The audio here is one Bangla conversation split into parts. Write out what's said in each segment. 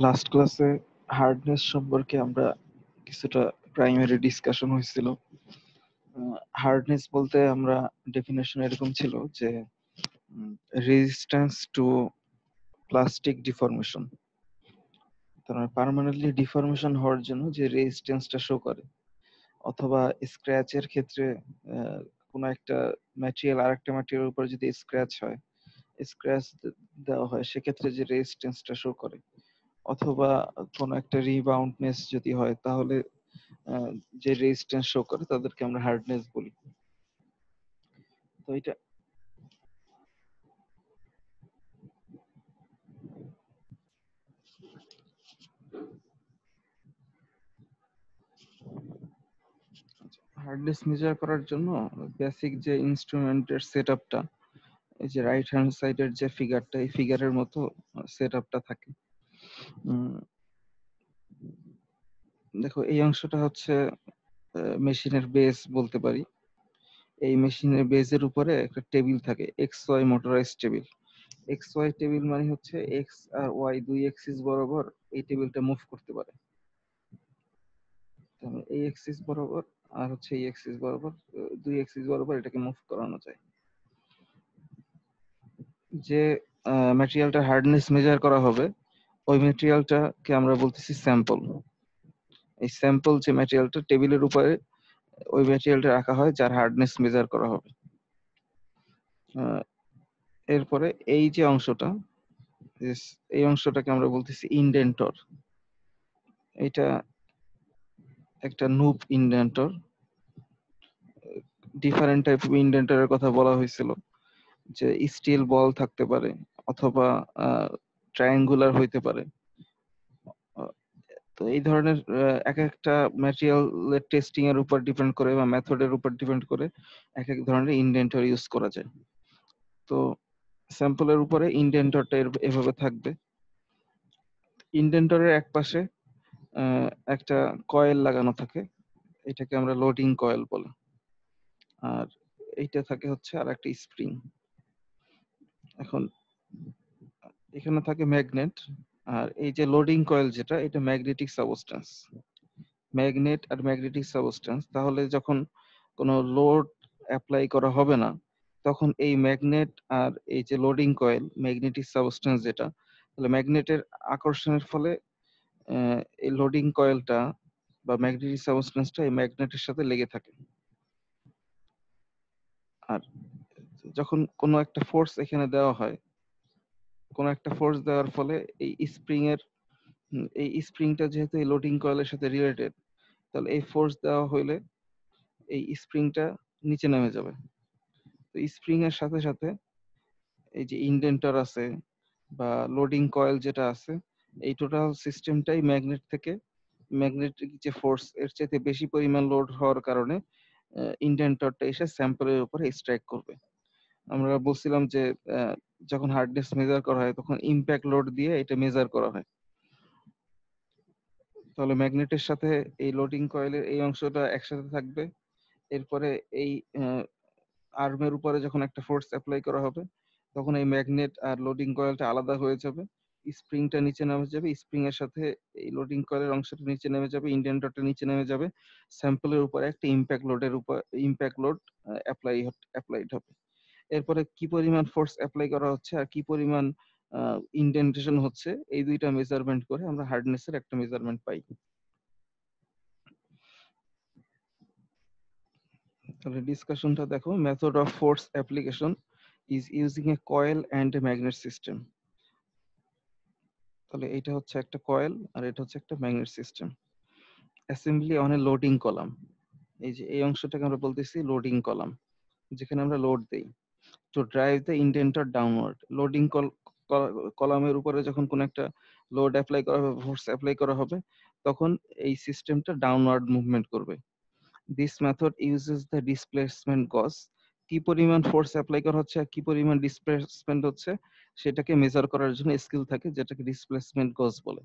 লাস্ট ক্লাসে হার্ডনেস সম্পর্কে আমরা কিছুটা প্রাইমারি ডিসকাশন হয়েছিল। হার্ডনেস বলতে আমরা ডেফিনেশন এরকম ছিল যে রেজিস্ট্যান্স টু প্লাস্টিক ডিফর্মেশন, তার মানে পার্মানেন্টলি ডিফর্মেশন হওয়ার জন্য যে রেজিস্ট্যান্সটা শো করে, অথবা স্ক্র্যাচের ক্ষেত্রে কোনো একটা ম্যাটেরিয়াল আরেকটা ম্যাটেরিয়ালের উপর যদি স্ক্র্যাচ হয়, স্ক্র্যাচ দেওয়া হয় সেক্ষেত্রে যে রেজিস্ট্যান্সটা শো করে, অথবা কোনো একটা রিবাউন্ডনেস যদি হয় তাহলে যে রেজিস্ট্যান্স শো করে তাদেরকে আমরা হার্ডনেস বলি। তো এটা হার্ডনেস মেজার করার জন্য বেসিক যে ইনস্ট্রুমেন্টের সেটআপটা, এই যে রাইট হ্যান্ড সাইডের যে ফিগারটা, এই ফিগারের মতো সেটআপটা থাকে। দেখো, এই অংশটা হচ্ছে মেশিনের বেস বলতে পারি। এই মেশিনের বেজের উপরে একটা টেবিল থাকে, X Y motorise table. X Y table মানে হচ্ছে এক্স আর ওয়াই দুই এক্সিস বরাবর এই টেবিলটা মুভ করতে পারে। এই এক্সিস বরাবর আর হচ্ছে এই এক্সিস বরাবর, দুই এক্সিস বরাবর এটাকে মুভ করানো যায়। যে ম্যাটেরিয়ালটা হার্ডনেস মেজার করা হবে, ওই ম্যাটেরিয়ালটাকে আমরা বলতেছি স্যাম্পল। এই স্যাম্পল যে ম্যাটেরিয়ালটা টেবিলের উপরে, ওই ম্যাটেরিয়ালটা রাখা হয় যার হার্ডনেস মেজার করা হবে। এরপরে এই যে অংশটা, এই অংশটাকে আমরা বলতেছি ইন্ডেন্টর। এটা একটা noob indentor. Different type of ইন্ডেন্টরের কথা বলা হয়েছিল, যে স্টিল বল থাকতে পারে অথবা ট্রায়াঙ্গুলার হইতে পারে। তো এই ধরনের এক একটা ম্যাটেরিয়ালের টেস্টিং এর উপর ডিপেন্ড করে বা মেথডের উপর ডিপেন্ড করে এক এক ধরনের ইন্ডেন্টর ইউজ করা যায়। তো স্যাম্পলের উপরে ইন্ডেন্টরটা এভাবে থাকবে। ইন্ডেন্টরের এক পাশে একটা কয়েল লাগানো থাকে, এটাকে আমরা লোডিং কয়েল বলে। আর এইটা থাকে হচ্ছে আর একটা স্প্রিং। এখন এখানে থাকে ম্যাগনেট, আর এই যে লোডিং কয়েল যেটা, এটা ম্যাগনেটিক সাবস্টেন্স। ম্যাগনেট আর ম্যাগনেটিক সাবস্টেন্স, তাহলে যখন কোনো লোড অ্যাপ্লাই করা হবে না, তখন এই ম্যাগনেট আর এই যে লোডিং কয়েল ম্যাগনেটিক সাবস্টেন্স যেটা, তাহলে ম্যাগনেটের আকর্ষণের ফলে এই লোডিং কয়েলটা বা ম্যাগনেটিক সাবস্টেন্সটা এই ম্যাগনেটের সাথে লেগে থাকে। আর যখন কোনো একটা ফোর্স এখানে দেওয়া হয়, কোনো একটা ফোর্স দেওয়ার ফলে এই স্প্রিংটা যেহেতু এই লোডিং কয়েলের সাথে রিলেটেড, তাহলে এই ফোর্স দেওয়া হইলে এই স্প্রিংটা নিচে নেমে যাবে। তো স্প্রিং এর সাথে সাথে এই যে ইন্ডেন্টর আছে বা লোডিং কয়েল যেটা আছে, এই টোটাল সিস্টেমটাই ম্যাগনেটিক যে ফোর্স এর চাইতে বেশি পরিমাণ লোড হওয়ার কারণে ইন্ডেন্টরটা এসে স্যাম্পলের উপরে স্ট্রাইক করবে। আমরা বলছিলাম যে যখন হার্ডনেস মেজার করা হয় তখন ইমপ্যাক্ট লোড দিয়ে এটা মেজার করা হয়। তাহলে ম্যাগনেটের সাথে এই লোডিং কয়েলের এই অংশটা একসাথে থাকবে। এরপরে এই আর্মের উপরে যখন একটা ফোর্স অ্যাপ্লাই করা হবে, তখন এই ম্যাগনেট আর লোডিং কয়েলটা আলাদা হয়ে যাবে, স্প্রিংটা নিচে নেমে যাবে, স্প্রিং এর সাথে এই লোডিং কয়েলের অংশটা নিচে নেমে যাবে, ইন্ডেন্টরটা নিচে নেমে যাবে, স্যাম্পলের উপরে একটা ইমপ্যাক্ট লোড অ্যাপ্লাইড হবে। এরপরে কি পরিমাণ ফোর্স অ্যাপ্লাই করা হচ্ছে আর কি পরিমাণ ইন্ডেন্টেশন হচ্ছে, এই দুইটা মেজারমেন্ট করে আমরা হার্ডনেসের একটা মেজারমেন্ট পাই। তাহলে ডিসকাশনটা দেখো, method of force application is using a coil and a magnet system. তাহলে এটা হচ্ছে একটা কয়েল আর এটা হচ্ছে একটা magnet system. Assembly on a loading column, এই যে এই অংশটাকে আমরা বলতেছি লোডিং কলাম, যেখানে আমরা লোড দেই to drive the indenter downward. Loading কলামের উপরে যখন কোন একটা লোড অ্যাপ্লাই করা হবে, ফোর্স অ্যাপ্লাই করা হবে, তখন এই সিস্টেমটা ডাউনওয়ার্ড মুভমেন্ট করবে। This method uses the displacement গজ। কি পরিমাণ ফোর্স অ্যাপ্লাই করা হচ্ছে আর কি পরিমাণ ডিসপ্লেসমেন্ট হচ্ছে সেটাকে মেজার করার জন্য স্কিল থাকে, যেটাকে ডিসপ্লেসমেন্ট গজ বলে।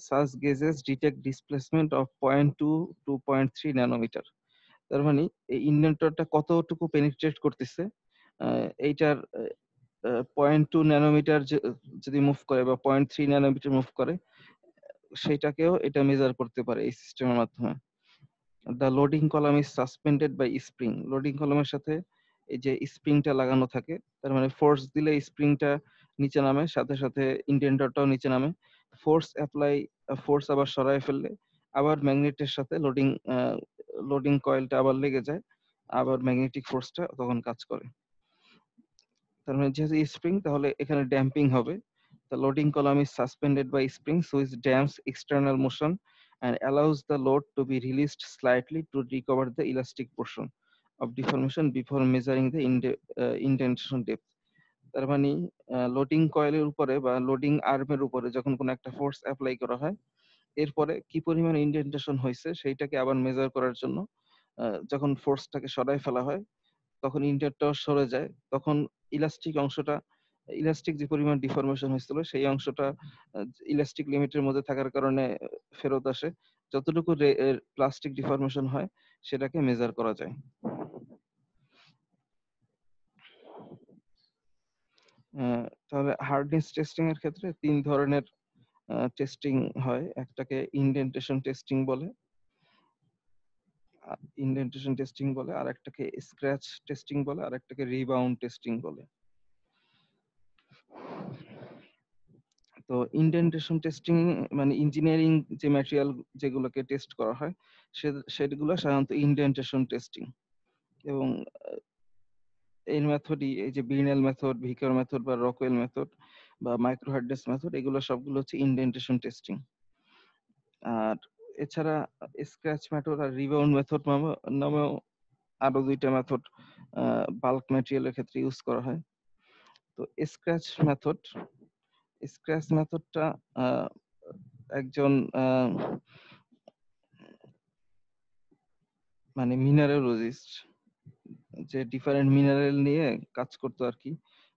Such gauges detect displacement of 0.2 to 0.3 nanometre. তার মানে এই ইন্ডেন্টরটা কতটুকু পেনিট্রেট করতেছে, এইটার 0.2 ন্যানোমিটার যদি মুভ করে বা 0.3 ন্যানোমিটার মুভ করে, সেটাকেও এটা মেজার করতে পারে এই সিস্টেমের মাধ্যমে। The loading column is suspended by spring. Loading কলামের সাথে এই যে স্প্রিংটা লাগানো থাকে, তার মানে ফোর্স দিলে স্প্রিংটা নিচে নামে, সাথে সাথে ইন্ডেন্টারটাও নিচে নামে। ফোর্স অ্যাপ্লাই, ফোর্স আবার সরায় ফেললে আবার ম্যাগনেটের সাথে লোডিং কয়েলটা আবার লেগে যায়, আবার ম্যাগনেটিক ফোর্সটা তখন কাজ করে। তার মানে যেহেতু স্প্রিং, তাহলে এখানে ড্যাম্পিং হবে। The loading column is suspended by springs which damps external motion and allows the load to be released slightly to recover the elastic portion of deformation before measuring the indentation depth. তার মানে লোডিং কয়েলের উপরে বা লোডিং আর্মের উপরে যখন কোনো একটা ফোর্স অ্যাপ্লাই করা হয়, এরপরে কি পরিমাণ ইন্ডেন্টেশন হয়েছে সেইটাকে আবার মেজার করার জন্য যখন ফোর্সটাকে সরাই ফেলা হয়, তখন ইন্ডেন্টটাও সরে যায়, তখন ইলাস্টিক অংশটা, ইলাস্টিক যে পরিমাণ ডিফরমেশন হয়েছিল সেই অংশটা ইলাস্টিক লিমিটের মধ্যে থাকার কারণে ফেরত আসে। যতটুকু প্লাস্টিক ডিফরমেশন হয় সেটাকে মেজার করা যায়। তাহলে হার্ডনেস টেস্টিং এর ক্ষেত্রে 3 ধরনের টেস্টিং হয়। একটাকে ইন্ডেন্টেশন টেস্টিং বলে, আর একটাকে স্ক্র্যাচ টেস্টিং বলে, আর একটাকে রিবাউন্ড টেস্টিং বলে। তো ইন্ডেন্টেশন টেস্টিং মানে ইঞ্জিনিয়ারিং যে ম্যাটেরিয়াল যেগুলোকে টেস্ট করা হয় সেগুলো সাধারণত ইন্ডেন্টেশন টেস্টিং। এবং এই মেথডই, এই যে বির্নেল মেথড, ভিকার মেথড বা রকওয়েল মেথড বা মাইক্রো হার্ডনেস মেথড, এগুলো সবগুলো হচ্ছে ইন্ডেন্টেশন টেস্টিং। আর এছাড়া স্ক্র্যাচ মেথড আর রিবাউন্ড মেথড নামেও আরো 2টা মেথড বাল্ক ম্যাটেরিয়ালের ক্ষেত্রে ইউজ করা হয়। তো স্ক্র্যাচ মেথডটা একজন মানে মিনারেলজিস্ট, যে ডিফারেন্ট মিনারেল নিয়ে কাজ করতো আর কি,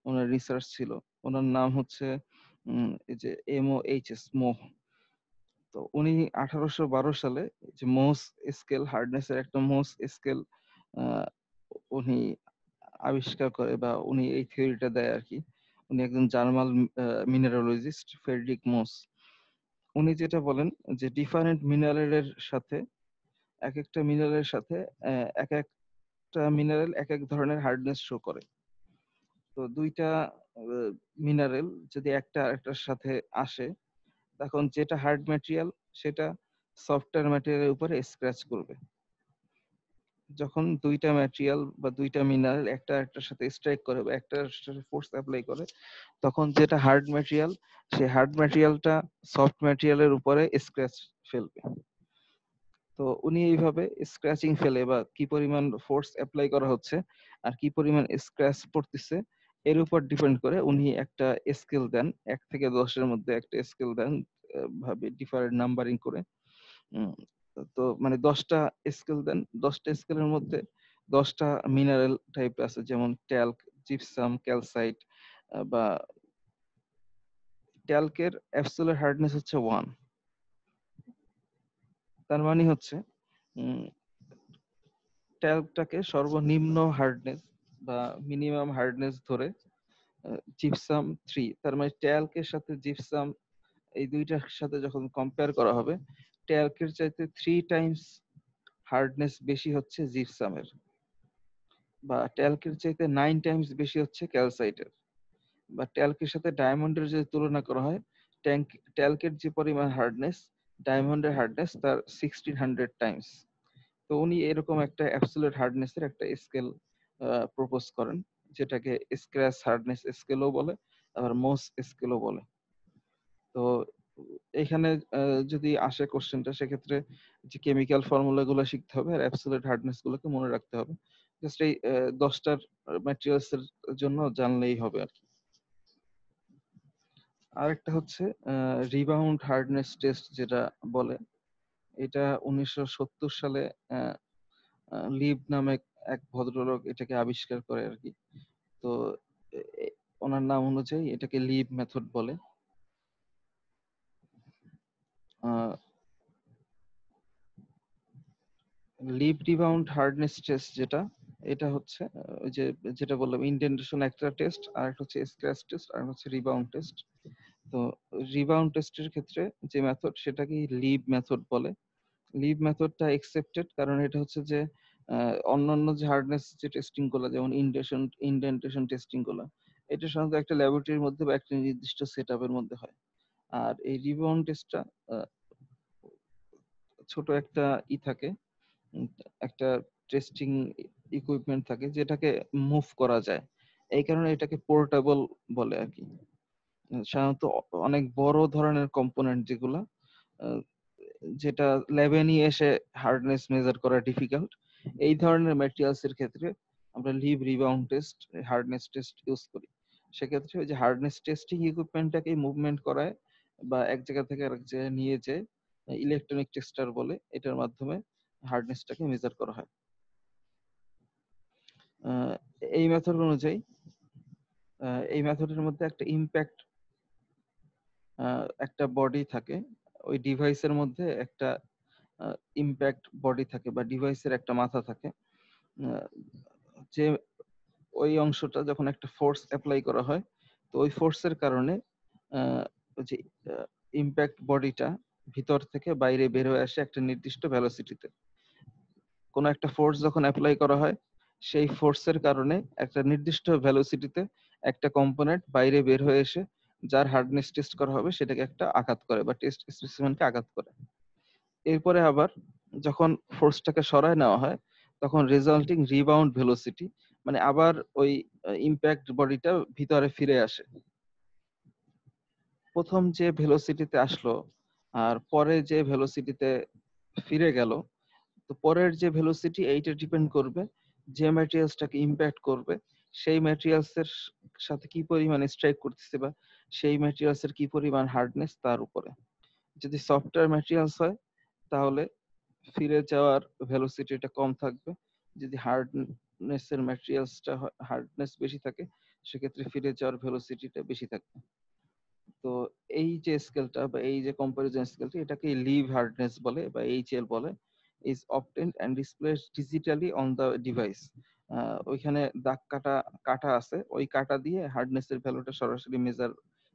ওনার রিসার্চ ছিল। ওনার নাম হচ্ছে এই যে MOHS, মোহ। তো উনি 1812 সালে যে মোস স্কেল, হার্ডনেস এর একটা মোস স্কেল উনি আবিষ্কার করে, বা উনি এই থিওরিটা দেয় আর কি। উনি একজন জার্মান মিনারোলজিস্ট, ফ্রেডরিক মোস। উনি যেটা বলেন যে ডিফারেন্ট মিনারেলের সাথে, এক একটা মিনারেলের সাথে এক একটা মিনারেল এক এক ধরনের হার্ডনেস শো করে। তো 2টা মিনারেল যদি একটা একটার সাথে আসে, তখন যেটা হার্ড ম্যাটেরিয়াল সেটা সফটওয়্যার ম্যাটেরিয়ালের উপরে স্ক্র্যাচ করবে। যখন 2টা ম্যাটেরিয়াল বা 2টা মিনারেল একটা একটার সাথে স্ট্রাইক করে বা একটার সাথে ফোর্স অ্যাপ্লাই করে, তখন যেটা হার্ড ম্যাটেরিয়াল, সেই হার্ড ম্যাটেরিয়ালটা সফট ম্যাটেরিয়ালের উপরে স্ক্র্যাচ ফেলবে। তো উনি এইভাবে স্ক্র্যাচিং ফেলে বা কি পরিমাণ ফোর্স অ্যাপ্লাই করা হচ্ছে আর কি পরিমাণ স্ক্র্যাচ পড়তেছে, এর উপর ডিপেন্ড করে উনি একটা স্কেল দেন, 1 থেকে 10-এর মধ্যে একটা স্কেল দেন ভাবে ডিফারেন্ট নাম্বারিং করে। তো মানে 10টা স্কেল দেন, 10টা স্কেলের মধ্যে 10টা মিনারেল টাইপ আছে, যেমন ট্যাল্ক, জিপসাম, ক্যালসাইট। বা ট্যাল্কের অ্যাবসোলিউট হার্ডনেস হচ্ছে 1। তার মানে হচ্ছে ট্যাল্কটাকে সর্বনিম্ন হার্ডনেস বা মিনিমাম হার্ডনেস ধরে জিপসাম 3। তার মানে ট্যাল্কের সাথে জিপসাম এই দুইটার সাথে যখন কম্পেয়ার করা হবে, ট্যাল্কের চাইতে 3 টাইমস হার্ডনেস বেশি হচ্ছে জিপসামের, বা ট্যাল্কের চাইতে 9 টাইমস বেশি হচ্ছে ক্যালসাইটের। বা ট্যাল্কের সাথে ডায়মন্ডের যদি তুলনা করা হয়, ট্যাল্কের যে পরিমাণ হার্ডনেস, ডায়মন্ডের হার্ডনেস তার 1600 টাইমস। তো উনি এরকম একটা অ্যাবসলিউট হার্ডনেসের একটা স্কেল প্রপোজ করেন, যেটাকে স্ক্র্যাচ হার্ডনেস স্কেলও বলে, আবার মোস স্কেলও বলে। তো এখানে যদি আসে কোশ্চেনটা, সেক্ষেত্রে যে কেমিক্যাল ফর্মুলা গুলো শিখতে হবে আর অ্যাবসলিউট হার্ডনেস গুলোকে মনে রাখতে হবে। জাস্ট এই 10টার ম্যাটেরিয়ালস এর জন্য জানলেই হবে আর কি। আরেকটা হচ্ছে রিবাউন্ড হার্ডনেস টেস্ট যেটা বলে, এটা 1970 সালে লিভ নামে এক ভদ্রলোক এটাকে আবিষ্কার করে আর কি। তো ওনার নাম অনুযায়ী এটাকে লিভ মেথড বলে। লিভ রিবাউন্ড হার্ডনেস টেস্ট যেটা, এটা হচ্ছে ওই যে যেটা বললাম, ইন্ডেন্টেশন একটা টেস্ট, আর একটা হচ্ছে স্ক্র্যাচ টেস্ট, আর হচ্ছে রিবাউন্ড টেস্ট। তো রিবাউন্ড টেস্টের ক্ষেত্রে যে মেথড সেটাকে লিভ মেথড বলে। লিভ মেথডটা একসেপ্টেড, কারণ এটা হচ্ছে যে অন্যান্য যে হার্ডনেস যে টেস্টিং গুলো, যেমন ইনডেন্টেশন টেস্টিং গুলো, এটা সাধারণত একটা ল্যাবরেটরির মধ্যে বা একটা নির্দিষ্ট সেটআপের মধ্যে হয়। আর এই রিবাউন্ড টেস্টটা ছোট একটা থাকে, উম, একটা টেস্টিং ইকুইপমেন্ট থাকে যেটাকে মুভ করা যায়, এই কারণে এটাকে পোর্টেবল বলে আর কি। সাধারণত অনেক বড় ধরনের কম্পোনেন্ট যেগুলা, আহ, যেটা ল্যাবে নিয়ে এসে হার্ডনেস মেজার করা ডিফিকাল্ট, এই ধরনের ম্যাটেরিয়ালস এর ক্ষেত্রে আমরা Leeb rebound test, hardness test use করি। সেক্ষেত্রে ওই যে হার্ডনেস টেস্টিং ইকুইপমেন্টটাকে মুভমেন্ট করায় বা এক জায়গা থেকে আরেক জায়গায় নিয়ে যে ইলেকট্রনিক টেস্টার বলে, এটার মাধ্যমে হার্ডনেসটাকে মেজার করা হয়। আহ, এই মেথড অনুযায়ী এই মেথডের মধ্যে একটা ইম্প্যাক্ট, একটা বডি থাকে, ওই ডিভাইসের মধ্যে একটা ইম্প্যাক্ট বডি থাকে বা ডিভাইসের একটা মাথা থাকে, আহ, যে ওই অংশটা যখন একটা ফোর্স অ্যাপ্লাই করা হয়, তো ওই ফোর্সের কারণে ওই যে ইম্প্যাক্ট বডিটা ভিতর থেকে বাইরে বের হয়ে আসে একটা নির্দিষ্ট ভেলোসিটিতে। কোনো একটা ফোর্স যখন অ্যাপ্লাই করা হয়, সেই ফোর্সের কারণে একটা নির্দিষ্ট ভেলোসিটিতে একটা কম্পোনেন্ট বাইরে বের হয়ে এসে যার হার্ডনেস টেস্ট করা হবে সেটাকে একটা আঘাত করে বা টেস্ট স্পেসিমেনকে আঘাত করে। এরপরে আবার যখন ফোর্সটাকে সরায় নেওয়া হয়, তখন রেজাল্টিং রিবাউন্ড ভেলোসিটি, মানে আবার ওই ইম্প্যাক্ট বডিটা ভিতরে ফিরে আসে। প্রথম যে ভেলোসিটিতে আসলো আর পরে যে ভেলোসিটিতে ফিরে গেল, তো পরের যে ভেলোসিটি এইটা ডিপেন্ড করবে যে ম্যাটেরিয়ালসটাকে ইম্প্যাক্ট করবে সেই ম্যাটেরিয়ালস এর সাথে কি পরিমাণ স্ট্রাইক করতেছে বা সেই ম্যাটেরিয়ালস এর কি পরিমাণ হার্ডনেস তার উপরে। যদি সফটওয়্যার ম্যাটেরিয়ালস হয় তাহলে ফিরে যাওয়ার ভেলোসিটিটা কম থাকবে। যদি হার্ডনেস এর ম্যাটেরিয়ালসটা হার্ডনেস বেশি থাকে, সেক্ষেত্রে ফিরে যাওয়ার ভেলোসিটিটা বেশি থাকবে। তো এই যে স্কেলটা বা এই যে কম্পারিজন স্কেলটা, এটাকে লিভ হার্ডনেস বলে বা এইচএল বলে। Is obtained and displayed digitally on the device. ওইখানে দাগ কাটা কাটা আছে, ওই কাটা দিয়ে হার্ডনেস এর ভ্যালুটা সরাসরি মেজার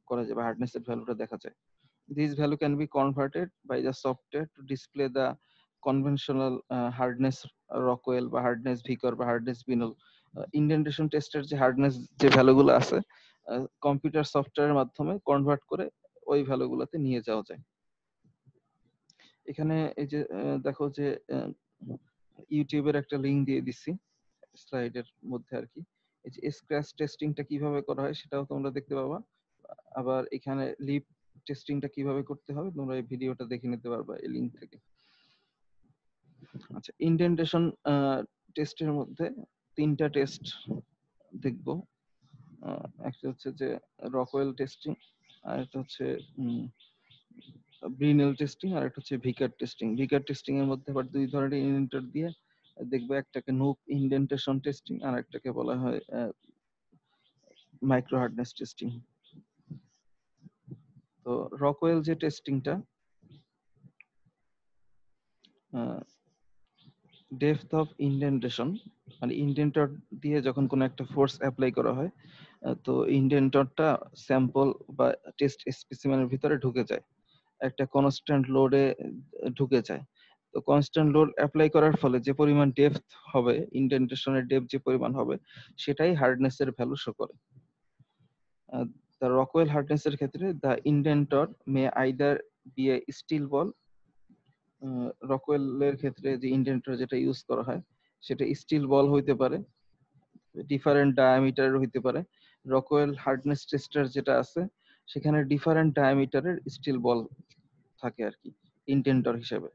করা যায় বা হার্ডনেস এর ভ্যালুটা দেখা যায়। This value can be converted by the software to display the conventional hardness Rockwell বা hardness Vickers বা hardness Binol indentation টেস্টের যে হার্ডনেস যে ভ্যালুগুলো আছে, কম্পিউটার সফটওয়্যারের মাধ্যমে কনভার্ট করে ওই ভ্যালুগুলোতে নিয়ে যাওয়া যায়। এখানে এই যে দেখো যে ইউটিউবের একটা লিংক দিয়ে দিচ্ছি স্লাইডের মধ্যে আর কি। এই যে স্ক্র্যাচ টেস্টিংটা কিভাবে করা হয় সেটাও তোমরা দেখতে পাবা। আবার এখানে লিপ টেস্টিংটা কিভাবে করতে হবে তোমরা এই ভিডিওটা দেখে নিতে পারবা এই লিংক থেকে। আচ্ছা, ইনডেন্টেশন টেস্টের মধ্যে তিনটা টেস্ট দেখবো। একটা হচ্ছে যে রকওয়েল টেস্টিং, আর একটা হচ্ছে ব্রিনেল টেস্টিং, আর একটা হচ্ছে ভিকার টেস্টিং। ভিকার টেস্টিং এর মধ্যে আবার দুই ধরনের ইন্ডেন্টার দিয়ে দেখবো, একটাকে নুপ ইনডেন্টেশন টেস্টিং আর একটাকে বলা হয় মাইক্রো হার্ডনেস টেস্টিং। তো রকওয়েল যে টেস্টিংটা, ডেপথ অফ ইনডেন্টেশন, মানে ইনডেন্টর দিয়ে যখন কোনো একটা ফোর্স অ্যাপ্লাই করা হয়, তো ইনডেন্টরটা স্যাম্পল বা টেস্ট স্পেসিমেনের ভিতরে ঢুকে যায়, একটা কনস্ট্যান্ট লোডে ঢুকে যায়। তো কনস্ট্যান্ট লোড অ্যাপ্লাই করার ফলে যে পরিমাণ ডেপথ হবে, ইনডেন্টেশনের ডেপথ যে পরিমাণ হবে, সেটাই হার্ডনেসের ভ্যালু শো করে। দ্য রকওয়েল হার্ডনেসের ক্ষেত্রে the indenter may either be a steel ball, রকওয়েলের ক্ষেত্রে যে ইনডেন্টর যেটা ইউজ করা হয় সেটা স্টিল বল হইতে পারে, ডিফারেন্ট ডায়ামিটারের হইতে পারে। রকওয়েল হার্ডনেস টেস্টার যেটা আছে সেখানে ডিফারেন্ট ডায়ামিটারের স্টিল বল থাকে আর কি ইনডেন্টর হিসেবে,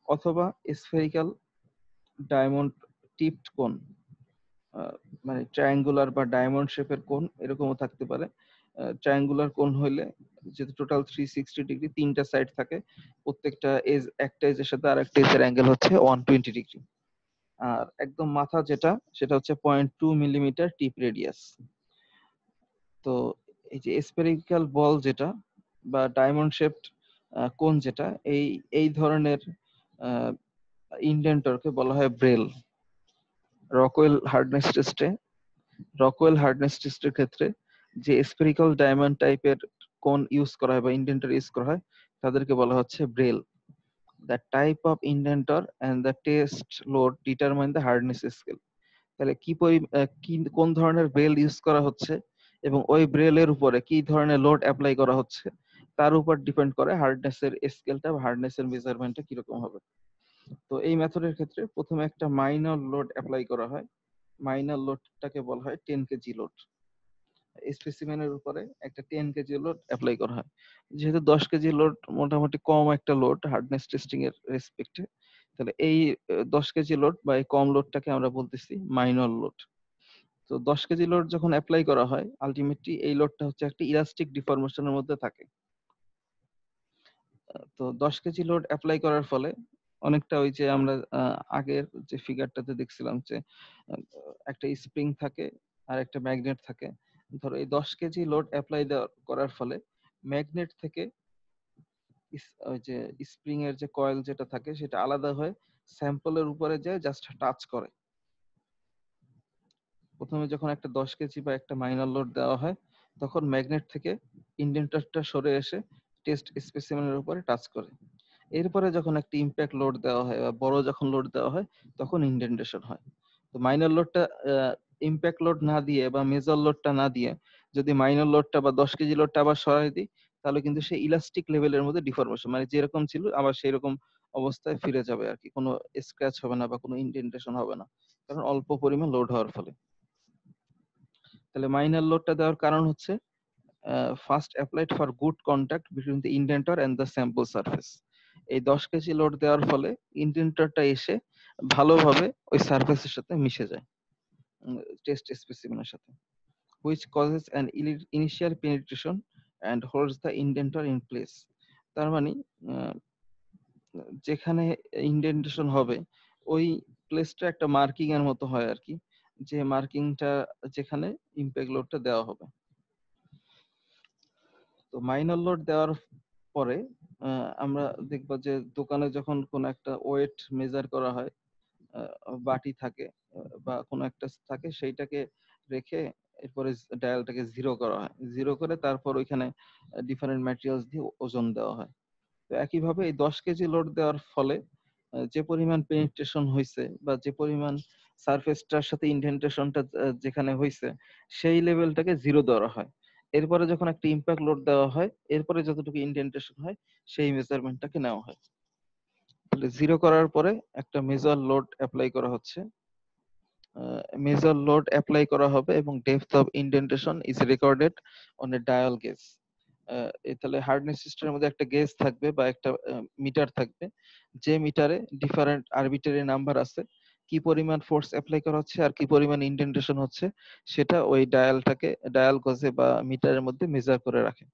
অথবা স্ফেরিক্যাল ডায়মন্ড টিপড কোন, মানে ট্রায়াঙ্গুলার বা ডায়মন্ড শেপের কোন এরকমও থাকতে পারে। ট্রায়াঙ্গুলার কোন হইলে, যেহেতু টোটাল 360 ডিগ্রি, তিনটা সাইড থাকে, প্রত্যেকটা এজ একটা এজের সাথে আর একটা এজের অ্যাঙ্গেল হচ্ছে 120 ডিগ্রি। আর একদম মাথা যেটা, সেটা হচ্ছে 0.2 মিলিমিটার টিপ রেডিয়াস। তো এই যে স্ফেরিক্যাল বল যেটা বা ডায়মন্ড শেপড কোন যেটা, এই এই ধরনের ইনডেন্টরকে বলা হয় ব্রেল। রকওয়েল হার্ডনেস টেস্টে, রকওয়েল হার্ডনেস টেস্টের ক্ষেত্রে যে স্ফেরিক্যাল ডায়মন্ড টাইপের কোন ইউজ করা হয় বা ইন্ডেন্টার ইউজ করা হয় তাদেরকে বলা হচ্ছে Brale. The type of indenter and the test load determine the hardness scale. তাহলে কোন ধরনের ব্রেল ইউজ করা হচ্ছে এবং ওই ব্রেলের উপরে কি ধরনের লোড অ্যাপ্লাই করা হচ্ছে তার উপর ডিপেন্ড করে হার্ডনেসের স্কেলটা বা হার্ডনেসের মেজারমেন্টটা কিরকম হবে। তো এই মেথডের ক্ষেত্রে প্রথমে একটা মাইনর লোড অ্যাপ্লাই করা হয়। মাইনর লোডটাকে বলা হয় 10 কেজি লোড। স্পেসিমেনের উপরে একটা 10 কেজি লোড অ্যাপ্লাই করা হয়। যেহেতু 10 কেজি লোড মোটামুটি কম একটা লোড হার্ডনেস টেস্টিং এর রেসপেক্টে, তাহলে এই 10 কেজি লোড বা এই কম লোডটাকে আমরা বলতেছি মাইনর লোড। তো 10 কেজি লোড যখন অ্যাপ্লাই করা হয় আলটিমেটলি এই লোডটা হচ্ছে একটা ইলাস্টিক ডিফরমেশনের মধ্যে থাকে। তো 10 কেজি লোড অ্যাপ্লাই করার ফলে অনেকটা ওই যে আমরা আগের যে ফিগারটাতে দেখছিলাম যে আহ, একটা স্প্রিং থাকে আর একটা ম্যাগনেট থাকে। ধরো এই 10 কেজি লোড অ্যাপ্লাই করার ফলে ম্যাগনেট থেকে ওই যে স্প্রিং এর যে কয়েল যেটা থাকে সেটা আলাদা হয়ে স্যাম্পলের উপরে যায়, জাস্ট টাচ করে। প্রথমে যখন একটা 10 কেজি বা একটা মাইনর লোড দেওয়া হয় তখন ম্যাগনেট থেকে ইন্ডেন্টারটা সরে এসে টেস্ট স্পেসিমেনের উপরে টাচ করে। এরপরে যখন একটা ইম্প্যাক্ট লোড দেওয়া হয় বা বড় যখন লোড দেওয়া হয় তখন ইন্ডেন্টেশন হয়। তো মাইনর লোডটা ইম্প্যাক্ট লোড না দিয়ে বা মেজর লোডটা না দিয়ে যদি মাইনর লোডটা বা 10 কেজি লোডটা আবার সরাই দিই তাহলে কিন্তু সেই ইলাস্টিক লেভেলের মধ্যে ডিফরমেশন, মানে যেরকম ছিল আবার সেই রকম অবস্থায় ফিরে যাবে আর কি, কোনো স্ক্র্যাচ হবে না বা কোনো ইন্ডেন্টেশন হবে না, কারণ অল্প পরিমাণ লোড হওয়ার ফলে। তাহলে মাইনর লোডটা দেওয়ার কারণ হচ্ছে first applied for good contact between the indenter and the sample surface. এই 10 কেজি লোড দেওয়ার ফলে ইন্ডেন্টরটা এসে ভালোভাবে ওই সারফেসের সাথে মিশে যায় টেস্ট স্পেসিমেনের সাথে, which causes an initial penetration and holds the indentor in place. তার মানে আহ, যেখানে ইন্ডেন্টেশন হবে ওই প্লেসটা একটা মার্কিং এর মতো হয় আর কি, যে মার্কিংটা যেখানে ইম্প্যাক্ট লোডটা দেওয়া হবে। তো মাইনর লোড দেওয়ার পরে আমরা দেখবো যে দোকানে যখন কোন একটা ওয়েট মেজার করা হয়, বাটি থাকে বা কোনো একটা থাকে সেইটাকে রেখে এরপরে ডায়ালটাকে জিরো করা হয়, জিরো করে তারপর ওইখানে ডিফারেন্ট ম্যাটেরিয়ালস দিয়ে ওজন দেওয়া হয়। তো একইভাবে এই 10 কেজি লোড দেওয়ার ফলে যে পরিমাণ পেনিট্রেশন হয়েছে বা যে পরিমাণ সারফেসটার সাথে ইনডেন্টেশনটা যেখানে হয়েছে সেই লেভেলটাকে জিরো দেওয়া হয়। এরপরে যখন একটা ইম্প্যাক্ট লোড দেওয়া হয় এরপরে যতটুকু ইনডেন্টেশন হয় সেই মেজারমেন্টটাকে নেওয়া হয়। তাহলে জিরো করার পরে একটা মেজর লোড অ্যাপ্লাই করা হচ্ছে, মেজর লোড অ্যাপ্লাই করা হবে এবং depth of indentation is recorded on a dial gauge. তাহলে হার্ডনেস সিস্টেমের মধ্যে একটা গেজ থাকবে বা একটা মিটার থাকবে, যে মিটারে ডিফারেন্ট আরবিটারি নাম্বার আছে, কি পরিমাণ ফোর্স অ্যাপ্লাই করা হচ্ছে আর কি পরিমাণ ইনডেন্টেশন হচ্ছে সেটা ওই ডায়াল গজে বা মিটারের মধ্যে মেজার করে রাখে।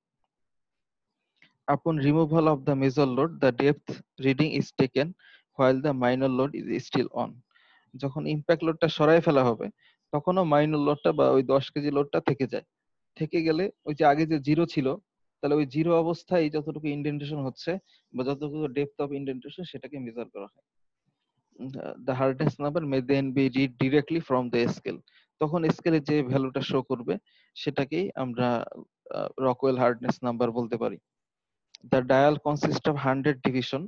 Upon removal of the major load, the depth reading is taken while the minor load is still on. যখন ইম্প্যাক্ট লোডটা সরাই ফেলা হবে তখনও মাইনর লোডটা বা ওই 10 কেজি লোডটা থেকে যায়। থেকে গেলে ওই যে আগে যে জিরো ছিল তাহলে ওই জিরো অবস্থায় যতটুকু ইনডেন্টেশন হচ্ছে বা যতটুকু ডেপথ অফ ইনডেন্টেশন সেটাকে মেজার করা হয়। The hardness number may then be read directly from the scale. তখন স্কেলে যে ভ্যালুটা শো করবে সেটাকেই আমরা রকওয়েল হার্ডনেস নাম্বার বলতে পারি। The dial consist of 100 division,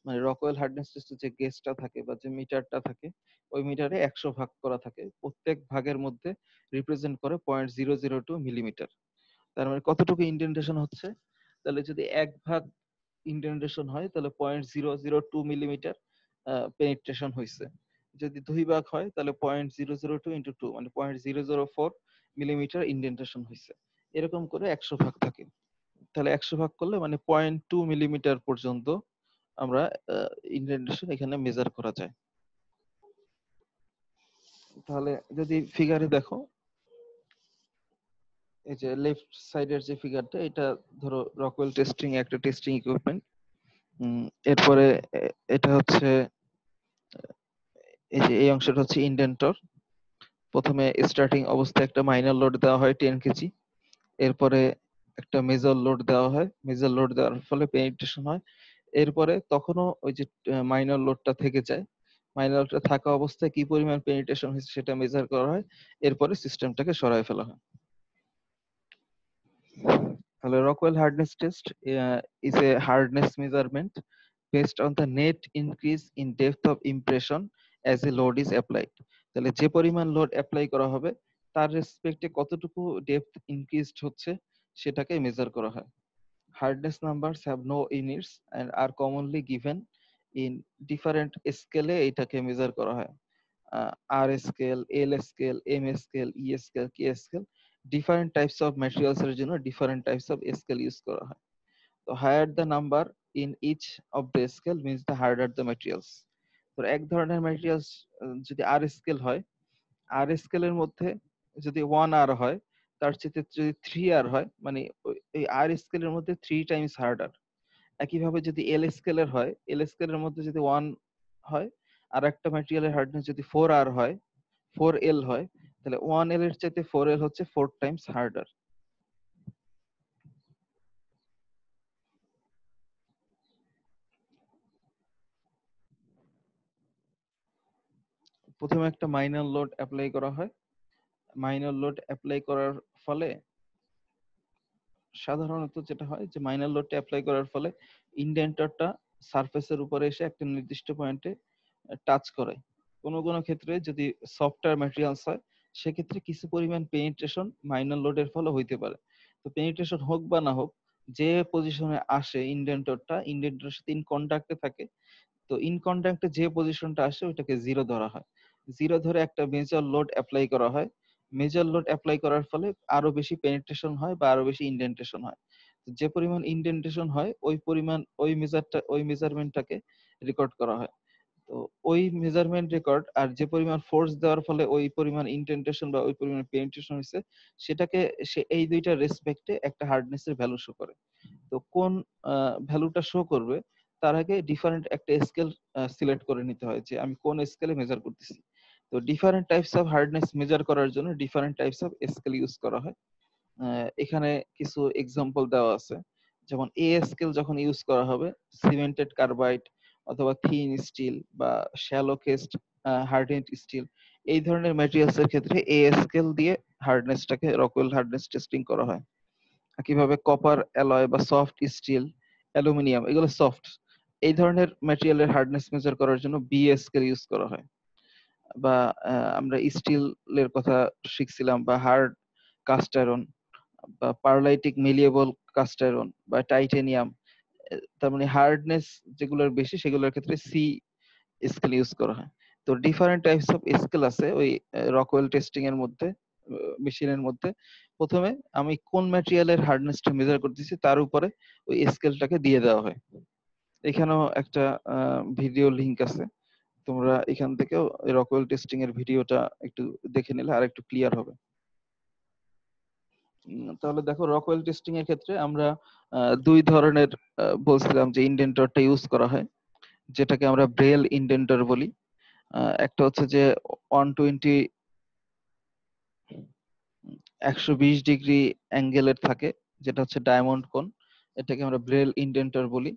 মানে রকওয়েল হার্ডনেস টেস্টে যে গেজটা থাকে বা যে মিটারটা থাকে ওই মিটারে 100 ভাগ করা থাকে, প্রত্যেক ভাগের মধ্যে রিপ্রেজেন্ট করে 0.002 মিলিমিটার। তার মানে কতটুকু ইনডেন্টেশন হচ্ছে, তাহলে যদি এক ভাগ ইনডেন্টেশন হয় তাহলে 0.002 মিলিমিটার পেনিট্রেশন হয়েছে। যদি দুই ভাগ হয় তাহলে 0.002 ইন্টু 2 মানে 0.004 মিলিমিটার ইনডেন্টেশন হয়েছে। এরকম করে 100 ভাগ থাকে। তাহলে 100 ভাগ করলে মানে 0.2 মিলিমিটার পর্যন্ত আমরা ইনডেন্টেশন এখানে মেজার করা যায়। তাহলে যদি ফিগারে দেখো, এই যে লেফট সাইডের যে ফিগারটা এটা ধরো রকওয়েল টেস্টিং একটা টেস্টিং ইকুইপমেন্ট। এরপরে এটা হচ্ছে এই যে এই অংশটা হচ্ছে ইনডেন্টর। প্রথমে স্টার্টিং অবস্থায় একটা মাইনর লোড দেওয়া হয় 10 কেজি, এরপরে একটা মেজর লোড দেওয়া হয়, মেজর লোড দেওয়ার ফলে পেনিট্রেশন হয়। এরপরে তখনও ওই যে মাইনর লোডটা থেকে যায়, মাইনর লোডটা থাকা অবস্থায় কি পরিমাণ পেনিট্রেশন হয়েছে সেটা মেজার করা হয়, এরপরে সিস্টেমটাকে সরায় ফেলা হয়। তাহলে Rockwell hardness test is a hardness measurement based on the net increase in depth of impression as a load is applied. তাহলে যে পরিমাণ লোড অ্যাপ্লাই করা হবে তার রেসপেক্টে কতটুকু ডেপথ ইনক্রিজড হচ্ছে সেটাকে মেজার করা হয়। Hardness numbers have no units and are commonly given in different scale এ এটাকে মেজার করা হয়। R scale, L scale, M scale, E scale, K scale, different types of materials এর জন্য different types of scale use করা হয়। তো higher the number in each of the scale means the harder the materials. তো এক ধরনের ম্যাটেরিয়ালস যদি R স্কেল হয়, R স্কেলের মধ্যে যদি 1R হয় তার চেয়ে যদি 3R হয় মানে এই R স্কেলের মধ্যে 3 টাইমস হার্ডার। একইভাবে যদি L স্কেলের হয়, L স্কেলের মধ্যে যদি 1 হয় আর একটা ম্যাটেরিয়ালের হার্ডনেস যদি 4R হয়, 4L হয়, তাহলে 1L এর চাইতে 4L হচ্ছে 4 টাইমস হার্ডার। প্রথমে একটা মাইনর লোড অ্যাপ্লাই করা হয়। মাইনর লোড অ্যাপ্লাই করার ফলে সাধারণত যেটা হয় যে মাইনর লোডটা অ্যাপ্লাই করার ফলে ইন্ডেন্টারটা সারফেসের উপরে এসে একটা নির্দিষ্ট পয়েন্টে টাচ করে। কোনো কোনো ক্ষেত্রে যদি সফটওয়্যার ম্যাটেরিয়ালস হয় সেক্ষেত্রে কিছু পরিমাণ পেনিট্রেশন মাইনর লোডের ফলে হইতে পারে। তো পেনিট্রেশন হোক বা না হোক, যে পজিশনে আসে ইন্ডেন্টারের সাথে ইন কন্টাক্টে থাকে, তো ইন কন্টাক্টে যে পজিশনটা আসে ওইটাকে জিরো ধরা হয়। জিরো ধরে একটা মেজর লোড অ্যাপ্লাই করা হয়। মেজর লোড অ্যাপ্লাই করার ফলে আরো বেশি পেনিট্রেশন হয় বা আরো বেশি ইন্ডেন্টেশন হয়। যে পরিমাণ ইন্ডেন্টেশন হয় ওই পরিমাণ ওই মেজারমেন্টটাকে রেকর্ড করা হয়। তো ওই মেজারমেন্ট রেকর্ড আর যে পরিমাণ ফোর্স দেওয়ার ফলে ওই পরিমাণ ইন্ডেন্টেশন বা ওই পরিমাণ পেনিট্রেশন হয়েছে সেটাকে সে এই দুইটা রেসপেক্টে একটা হার্ডনেসের ভ্যালু শো করে। তো কোন ভ্যালুটা শো করবে তার আগে ডিফারেন্ট একটা স্কেল সিলেক্ট করে নিতে হয় যে আমি কোন স্কেলে মেজার করতেছি। তো different types of hardness measure করার জন্য different types of scale use করা হয়। এখানে কিছু এক্সাম্পল দেওয়া আছে। যেমন এ স্কেল যখন ইউজ করা হবে, সিমেন্টেড কার্বাইড অথবা থিন স্টিল বা শ্যালো কেসড হার্ডেন্ড স্টিল, এই ধরনের ম্যাটেরিয়ালস এর ক্ষেত্রে এ স্কেল দিয়ে হার্ডনেসটাকে রকওয়েল হার্ডনেস টেস্টিং করা হয়। কিভাবে কপার অ্যালয় বা সফট স্টিল, অ্যালুমিনিয়াম এগুলো সফট, এই ধরনের ম্যাটেরিয়ালের হার্ডনেস মেজার করার জন্য বি স্কেল ইউজ করা হয়। বা আমরা স্টিলের কথা শিখছিলাম বা হার্ড কাস্ট আয়রন বা পারলাইটিক মেলিয়েবল কাস্ট আয়রন বা টাইটেনিয়াম, তার মানে হার্ডনেস যেগুলোর বেশি সেগুলোর ক্ষেত্রে সি স্কেল ইউজ করা হয়। তো ডিফারেন্ট টাইপস অফ স্কেল আছে ওই রকওয়েল টেস্টিং এর মধ্যে, মেশিনের মধ্যে। প্রথমে আমি কোন ম্যাটেরিয়ালের হার্ডনেসটা মেজার করতেছি তার উপরে ওই স্কেলটাকে দিয়ে দেওয়া হয়। এখানেও একটা ভিডিও লিংক আছে, তোমরা এখান থেকেও রকওয়েল টেস্টিং এর ভিডিওটা একটু দেখে নিলে আর একটু ক্লিয়ার হবে। তাহলে দেখো রকওয়েল টেস্টিং এর ক্ষেত্রে আমরা দুই ধরনের বলছিলাম যে ইন্ডেন্টরটা ইউজ করা হয়, যেটাকে আমরা ব্রেল ইন্ডেন্টর বলি। একটা হচ্ছে যে 120 120 ডিগ্রি অ্যাঙ্গেলের থাকে, যেটা হচ্ছে ডায়মন্ড কোন, এটাকে আমরা ব্রেল ইন্ডেন্টর বলি।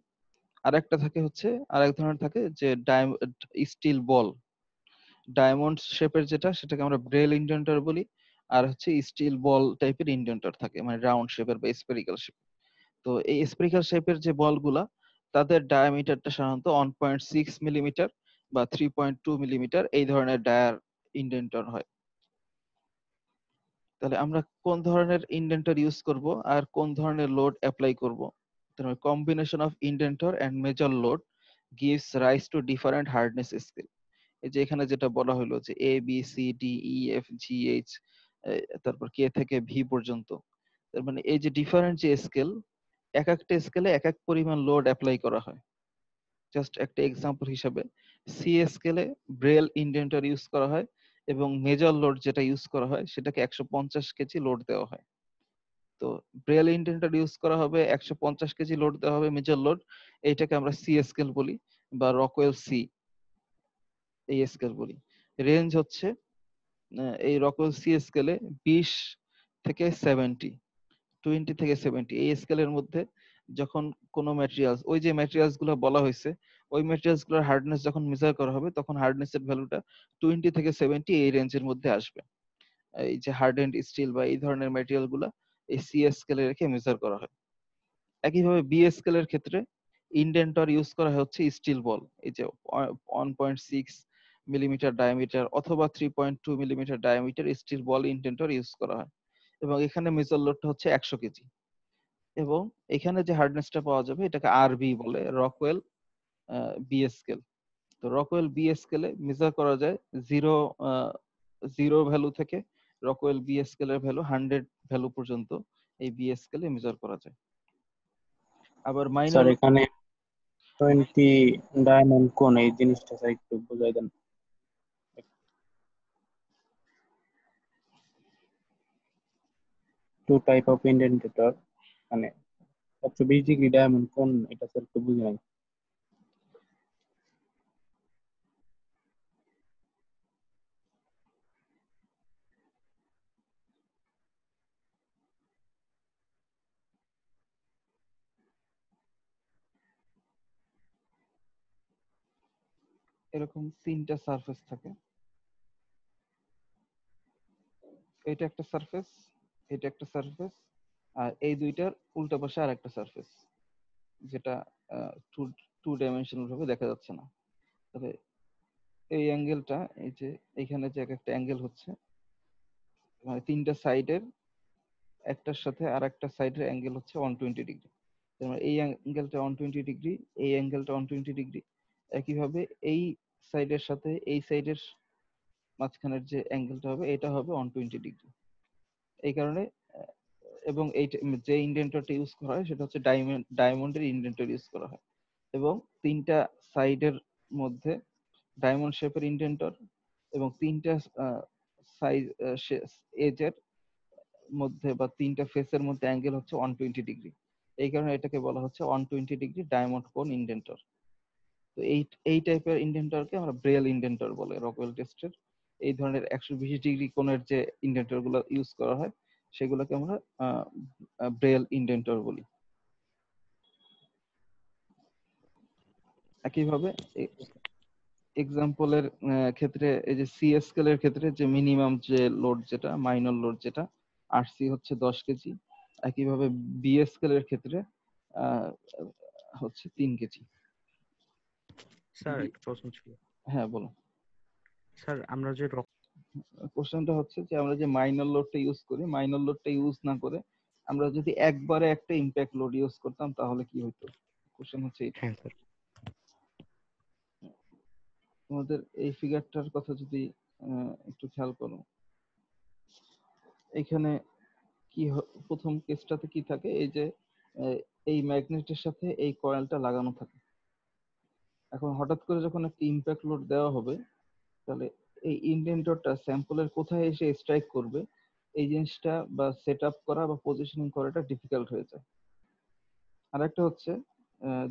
আরেকটা থাকে হচ্ছে আরেক ধরনের থাকে যে স্টিল বল, ডায়মন্ড শেপের যেটা সেটাকে আমরা ব্রেল ইন্ডেন্টর বলি। আর হচ্ছে স্টিল বল টাইপের ইন্ডেন্টর থাকে মানে রাউন্ড শেপের বা স্পেরিক্যাল শেপ। তো এই স্পেরিক্যাল শেপের যে বলগুলা তাদের ডায়ামিটারটা সাধারণত 1.6 মিলিমিটার বা 3.2 মিলিমিটার এই ধরনের ডায়ার ইন্ডেন্টর হয়। তাহলে আমরা কোন ধরনের ইন্ডেন্টর ইউজ করব আর কোন ধরনের লোড অ্যাপ্লাই করব, তাহলে combination of indenter and major load gives rise to different hardness scale. এই যে এখানে যেটা বলা হলো যে A B C D E F G H, তারপর কে থেকে ভি পর্যন্ত, তার মানে এই যে ডিফারেন্ট যে স্কেল, এক একটা স্কেলে এক এক পরিমাণ লোড অ্যাপ্লাই করা হয়। জাস্ট একটা এক্সাম্পল হিসাবে সি স্কেলে ব্রেল ইন্ডেন্টর ইউজ করা হয় এবং মেজর লোড যেটা ইউজ করা হয় সেটাকে 150 কেজি লোড দেওয়া হয়। তো ব্রেল ইন্ডেন্টর ইউজ করা হবে, 150 কেজি লোড দেওয়া হবে মেজর লোড, এইটাকে আমরা সি স্কেল বলি বা রকওয়েল সি এই স্কেল বলি। রেঞ্জ হচ্ছে এই রকওয়েল সি স্কেলে 20 থেকে 70, 20 থেকে 70 এই স্কেলের মধ্যে যখন কোনো ম্যাটেরিয়ালস, ওই যে ম্যাটেরিয়ালস গুলো বলা হয়েছে ওই ম্যাটেরিয়ালস গুলোর হার্ডনেস যখন মেজার করা হবে তখন হার্ডনেসের ভ্যালুটা 20 থেকে 70 এই রেঞ্জের মধ্যে আসবে। এই যে হার্ডেন্ড স্টিল বা এই ধরনের ম্যাটেরিয়াল গুলা এই সি স্কেলে রেখে মেজার করা হয়। একইভাবে বি স্কেলের ক্ষেত্রে ইন্ডেন্টর ইউজ করা হচ্ছে স্টিল বল, এই যে 1.6 মিলিমিটার ডায়ামিটার অথবা 3.2 millimetre diameter steel ball indenter use করা হয়, এবং এখানে মেজর লোডটা হচ্ছে 100 কেজি। এবং এখানে যে হার্ডনেসটা পাওয়া যাবে এটাকে আরবি বলে, রকওয়েল বি স্কেল। তো রকওয়েল বি স্কেলে মেজার করা যায় জিরো জিরো ভ্যালু থেকে রকওয়েল বি স্কেলের ভ্যালু 100 ভ্যালু পর্যন্ত এই বি স্কেলে মেজার করা যায়। আবার স্যার মাইনর এখানে 20 ডায়মন্ড কোন এই জিনিসটা স্যার একটু বুঝাই দেন। টু টাইপ অফ ইন্ডেন্টেটর, মানে 120 ডিগ্রি ডায়মন্ড কোন এটা স্যার একটু বুঝে নাই। এরকম তিনটা সারফেস থাকে, এটা একটা সারফেস, এটা একটা সারফেস, আর এই দুইটার উল্টা পাশে আর একটা সারফেস, যেটা টু টু ডাইমেনশনাল ভাবে দেখা যাচ্ছে না। তবে এই অ্যাঙ্গেলটা, এই যে এখানে যে এক একটা অ্যাঙ্গেল হচ্ছে, মানে তিনটা সাইডের একটার সাথে আর একটা সাইডের অ্যাঙ্গেল হচ্ছে 120 ডিগ্রি। মানে এই অ্যাঙ্গেলটা 120 ডিগ্রি, এই অ্যাঙ্গেলটা 120 ডিগ্রি। একইভাবে এই সাইডের সাথে এই সাইডের মাঝখানের যে অ্যাঙ্গেলটা হবে এটা হবে 120 ডিগ্রি। এই কারণে এবং এই যে ইন্ডেন্টরটা ইউজ করা হয় সেটা হচ্ছে ডায়মন্ডের ইন্ডেন্টর ইউজ করা হয়, এবং তিনটা সাইডের মধ্যে ডায়মন্ড শেপের ইন্ডেন্টর এবং তিনটা সাইজ এজের মধ্যে বা তিনটা ফেসের মধ্যে অ্যাঙ্গেল হচ্ছে 120 ডিগ্রি। এই কারণে এটাকে বলা হচ্ছে 120 ডিগ্রি ডায়মন্ড কোন ইন্ডেন্টর। তো এই টাইপের ইন্ডেন্টরকে আমরা ব্রেল ইন্ডেন্টর বলে, রকওয়েল টেস্টের এই ধরনের 120 ডিগ্রি কোণের যে ইন্ডেন্টর গুলো ইউজ করা হয় সেগুলোকে আমরা ব্রেল ইন্ডেন্টর বলি। একইভাবে এক্সাম্পলের ক্ষেত্রে এই যে সি স্কেলের ক্ষেত্রে যে মিনিমাম যে লোড, যেটা মাইনর লোড, যেটা আরসি হচ্ছে 10 কেজি। একইভাবে বি স্কেলের ক্ষেত্রে আহ, হচ্ছে 3 কেজি। স্যার একটা প্রশ্ন ছিল। হ্যাঁ বলো। স্যার আমরা যে কোশ্চেনটা হচ্ছে যে আমরা যে মাইনর লোডটা ইউজ করি, মাইনর লোডটা ইউজ না করে আমরা যদি একবারে একটা ইম্প্যাক্ট লোড ইউজ করতাম তাহলে কি হতো? কোশ্চেন হচ্ছে এটা। হ্যাঁ স্যার। তোমাদের এই ফিগারটার কথা যদি একটু খেয়াল করো, এখানে কি প্রথম কেসটাতে কি থাকে, এই যে এই ম্যাগনেটের সাথে এই কয়েলটা লাগানো থাকে। এখন হঠাৎ করে যখন একটা ইম্প্যাক্ট লোড দেওয়া হবে, তাহলে এই ইন্ডেন্টরটা স্যাম্পলের কোথায় এসে স্ট্রাইক করবে এই জিনিসটা বা সেট আপ করা বা পজিশনিং করাটা ডিফিকাল্ট হয়ে যায়। আর একটা হচ্ছে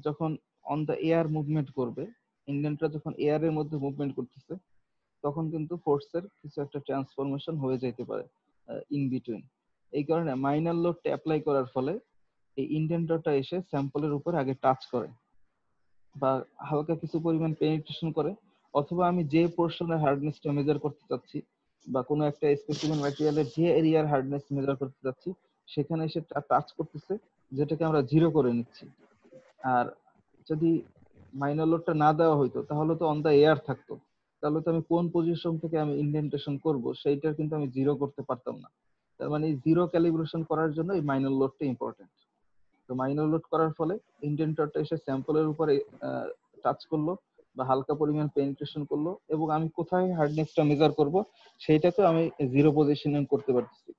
যখন অন দ্য এয়ার মুভমেন্ট করবে, ইন্ডেন্টটা যখন এয়ারের মধ্যে মুভমেন্ট করতেছে তখন কিন্তু ফোর্সের কিছু একটা ট্রান্সফরমেশন হয়ে যেতে পারে ইন বিটুইন। এই কারণে মাইনার লোডটা অ্যাপ্লাই করার ফলে এই ইন্ডেন্টরটা এসে স্যাম্পলের উপর আগে টাচ করে বা হালকা কিছু পরিমাণ পেনিট্রেশন করে, অথবা আমি যে পোর্শনের হার্ডনেসটা মেজার করতে চাচ্ছি বা কোনো একটা স্পেসিফিক ম্যাটেরিয়ালের যে এরিয়ার হার্ডনেস মেজার করতে চাচ্ছি সেখানে এসে টাচ করতেছে, যেটাকে আমরা জিরো করে নিচ্ছি। আর যদি মাইনর লোডটা না দেওয়া হইতো তাহলে তো অন দা এয়ার থাকতো, তাহলে তো আমি কোন পজিশন থেকে আমি ইন্ডেন্টেশন করব সেইটা কিন্তু আমি জিরো করতে পারতাম না। তার মানে জিরো ক্যালিব্রেশন করার জন্য এই মাইনর লোডটা ইম্পর্টেন্ট। তো মাইনর লোড করার ফলে ইন্ডেন্টরটা এসে স্যাম্পলের উপরে টাচ করলো বা হালকা পরিমাণ পেনিট্রেশন করলো, এবং আমি কোথায় হার্ডনেসটা মেজার করব সেইটাকে আমি জিরো পজিশনিং করতে পারতেছি।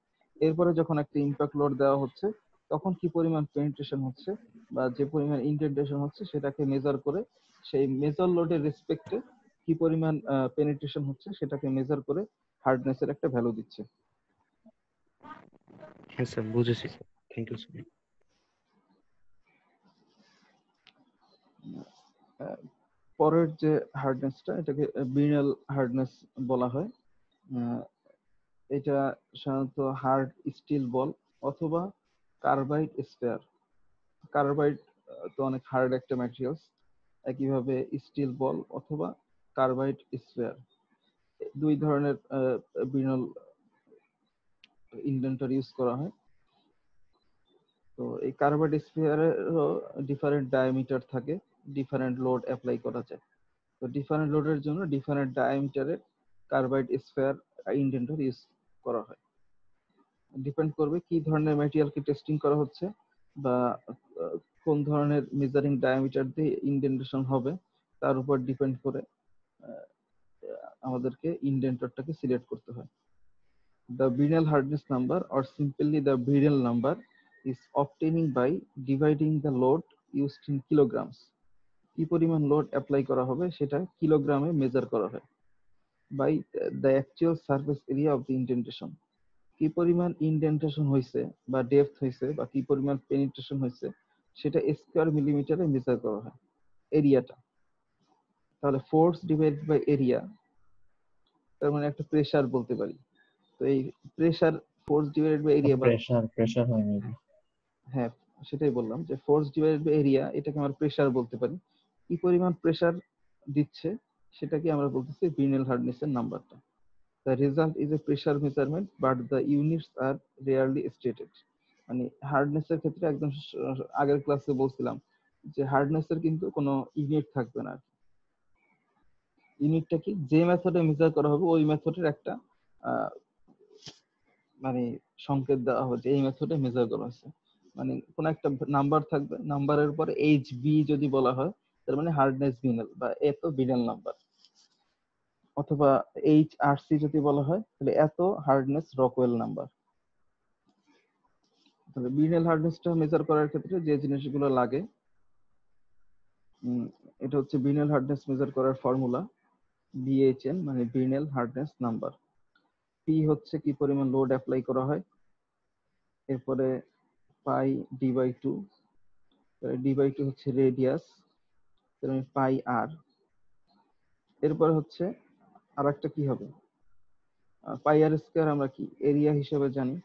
এরপরে যখন একটা ইম্প্যাক্ট লোড দেওয়া হচ্ছে তখন কি পরিমাণ পেনিট্রেশন হচ্ছে বা যে পরিমাণ ইন্ডেন্টেশন হচ্ছে সেটাকে মেজার করে সেই মেজর লোডের রেসপেক্টে কি পরিমাণ পেনিট্রেশন হচ্ছে সেটাকে মেজার করে হার্ডনেসের একটা ভ্যালু দিচ্ছে। হ্যাঁ স্যার বুঝেছি স্যার, থ্যাংক ইউ স্যার। পরের যে হার্ডনেসটা এটাকে বিনাল হার্ডনেস বলা হয়। এটা সাধারণত হার্ড স্টিল বল অথবা কার্বাইড স্ফেয়ার। কার্বাইড তো অনেক হার্ড একটা ম্যাটেরিয়ালস, একইভাবে স্টিল বল অথবা কার্বাইড স্ফেয়ার, দুই ধরনের বিনাল ইন্ডেন্টর ইউজ করা হয়। তো এই কার্বাইড স্ফিয়ারেরও ডিফারেন্ট ডায়ামিটার থাকে, ডিফারেন্ট লোড অ্যাপ্লাই করা যায়। তো ডিফারেন্ট লোডের জন্য different ডায়ামিটারের carbide sphere indentor use করা হয়। ডিপেন্ড করবে কি ধরনের ম্যাটেরিয়ালকে টেস্টিং করা হচ্ছে বা কোন ধরনের মেজারিং ডায়ামিটার দিয়ে ইন্ডেন্টেশন হবে তার উপর ডিপেন্ড করে আমাদেরকে ইন্ডেন্টরটাকে সিলেক্ট করতে হয়। The Brinell hardness number, or simply the Brinell number, is obtaining by dividing the load used in kilograms. কি পরিমাণ লোড অ্যাপ্লাই করা হবে সেটা কিলোগ্রামে মেজার করা হয় by the actual surface area of the indentation. কি পরিমাণ ইন্ডেন্টেশন হয়েছে বা ডেপথ হয়েছে বা কি পরিমাণ পেনিট্রেশন হয়েছে সেটা স্কয়ার মিলিমিটারে মেজার করা হয় এরিয়াটা। তাহলে ফোর্স ডিভাইড বাই এরিয়া, তার মানে একটা প্রেসার বলতে পারি। তো এই pressure force divided by area বা প্রেসার হয় মেবি। হ্যাঁ সেটাই বললাম যে ফোর্স ডিভাইডেড বাই এরিয়া, এটাকে আমরা প্রেসার বলতে পারি। কি পরিমাণ প্রেসার দিচ্ছে সেটাকে আমরা বলতেছি Brinell hardness এর নাম্বারটা। The result is a pressure measurement but the units are rarely stated. মানে হার্ডনেস এর ক্ষেত্রে একদম আগের ক্লাসে বলছিলাম যে হার্ডনেস এর কিন্তু কোনো ইউনিট থাকবে না। ইউনিটটা কি, যে মেথডে মেজার করা হবে ওই মেথডের একটা মানে সংকেত দেওয়া হবে যে এই মেথডে মেজার করা হয়েছে। মানে কোন একটা নাম্বার থাকবে, নাম্বারের পরে HB যদি বলা হয় তার মানে হার্ডনেস Brinell বা এত Brinell নাম্বার, অথবা HRC যদি বলা হয় তাহলে এত হার্ডনেস রকওয়েল নাম্বার। তাহলে Brinell হার্ডনেসটা মেজার করার ক্ষেত্রে যে জিনিসগুলো লাগে, এটা হচ্ছে Brinell হার্ডনেস মেজার করার ফর্মুলা BHN, মানে Brinell হার্ডনেস নাম্বার। P হচ্ছে কি পরিমাণ লোড অ্যাপ্লাই করা হয়, এরপরে পাই D/2, D/2 হচ্ছে রেডিয়াস, তাহলে পাই আর। এরপরে হচ্ছে আর একটা কি হবে, পাই আর স্কয়ার আমরা কি এরিয়া হিসেবে জানি।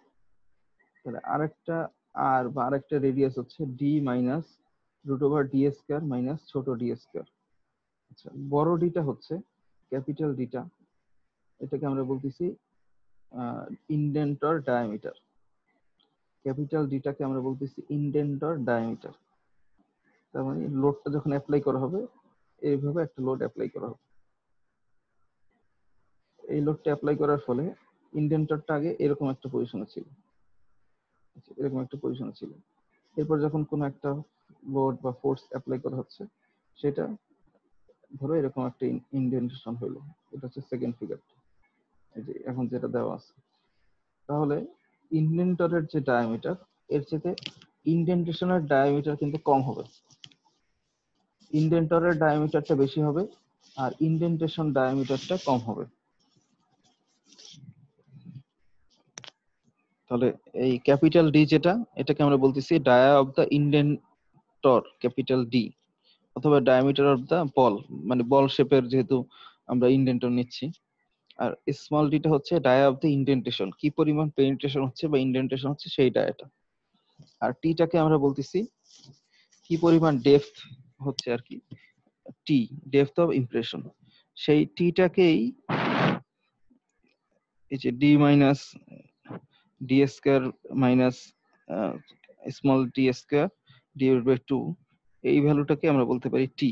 তাহলে আরেকটা আর বা আরেকটা রেডিয়াস হচ্ছে D minus root over D square minus ছোট ডি স্কয়ার। আচ্ছা, বড় ডিটা হচ্ছে ক্যাপিটাল ডিটা, এটাকে আমরা বলতেছি ইন্ডেন্টর ডায়ামিটার। ক্যাপিটাল ডিটাকে আমরা বলতেছি ইন্ডেন্টর ডায়ামিটার। তার মানে লোডটা যখন অ্যাপ্লাই করা হবে এইভাবে একটা লোড অ্যাপ্লাই করা হবে। এই লোডটা অ্যাপ্লাই করার ফলে ইন্ডেন্টরটা আগে এরকম একটা পজিশনে ছিল, এরকম একটা পজিশনে ছিল। এরপর যখন কোনো একটা লোড বা ফোর্স অ্যাপ্লাই করা হচ্ছে সেটা ধরো এরকম একটা ইন্ডেন্টেশন হলো, এটা হচ্ছে সেকেন্ড ফিগার, এই যে এখন যেটা দেওয়া আছে। তাহলে ইন্ডেন্টরের যে ডায়ামিটার এর চেয়ে ইন্ডেন্টেশনের ডায়ামিটার কিন্তু কম হবে, ইন্ডেন্টরের ডায়ামিটারটা বেশি হবে আর ইন্ডেন্টেশন ডায়ামিটারটা কম হবে। তাহলে এই ক্যাপিটাল ডি যেটা, এটাকে আমরা বলতেছি dia of the indenter capital D, অথবা ডায়ামিটার অফ দ্য বল, মানে বল শেপের যেহেতু আমরা ইন্ডেন্টর নিচ্ছি। আর স্মল ডিটা হচ্ছে ডায়া অফ দ্য ইন্ডেন্টেশন, কি পরিমাণ পেনিট্রেশন হচ্ছে বা ইন্ডেন্টেশন হচ্ছে সেই ডায়াটা। আর টিটাকে আমরা বলতেছি কি পরিমাণ ডেপথ হচ্ছে আর কি, টি ডেপথ অফ ইমপ্রেশন। সেই টিটাকেই এই যে D minus D square minus small D square divide by 2, এই ভ্যালুটাকে আমরা বলতে পারি টি।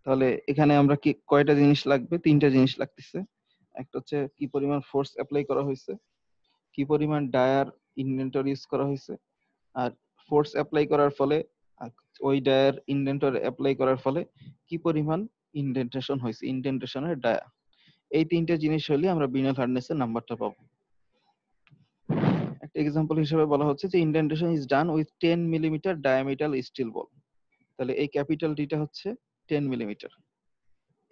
তাহলে এখানে আমরা কি কয়টা জিনিস লাগবে, তিনটা জিনিস লাগতেছে। একটা হচ্ছে কি পরিমাণ ফোর্স অ্যাপ্লাই করা হয়েছে, কি পরিমাণ ডায়ার ইন্ডেন্টর ইউজ করা হয়েছে, আর ফোর্স অ্যাপ্লাই করার ফলে ওই ডায়ার ইন্ডেন্টর অ্যাপ্লাই করার ফলে কি পরিমাণ ইন্ডেন্টেশন হয়েছে, ইন্ডেন্টেশনের ডায়া। এই তিনটা জিনিস হলে আমরা Brinell হার্ডনেসের নাম্বারটা পাবো। একটা এক্সাম্পল হিসেবে বলা হচ্ছে যে indentation is done with 10 millimetre diameter steel বল। তাহলে এই ক্যাপিটাল ডিটা হচ্ছে 10 millimetre.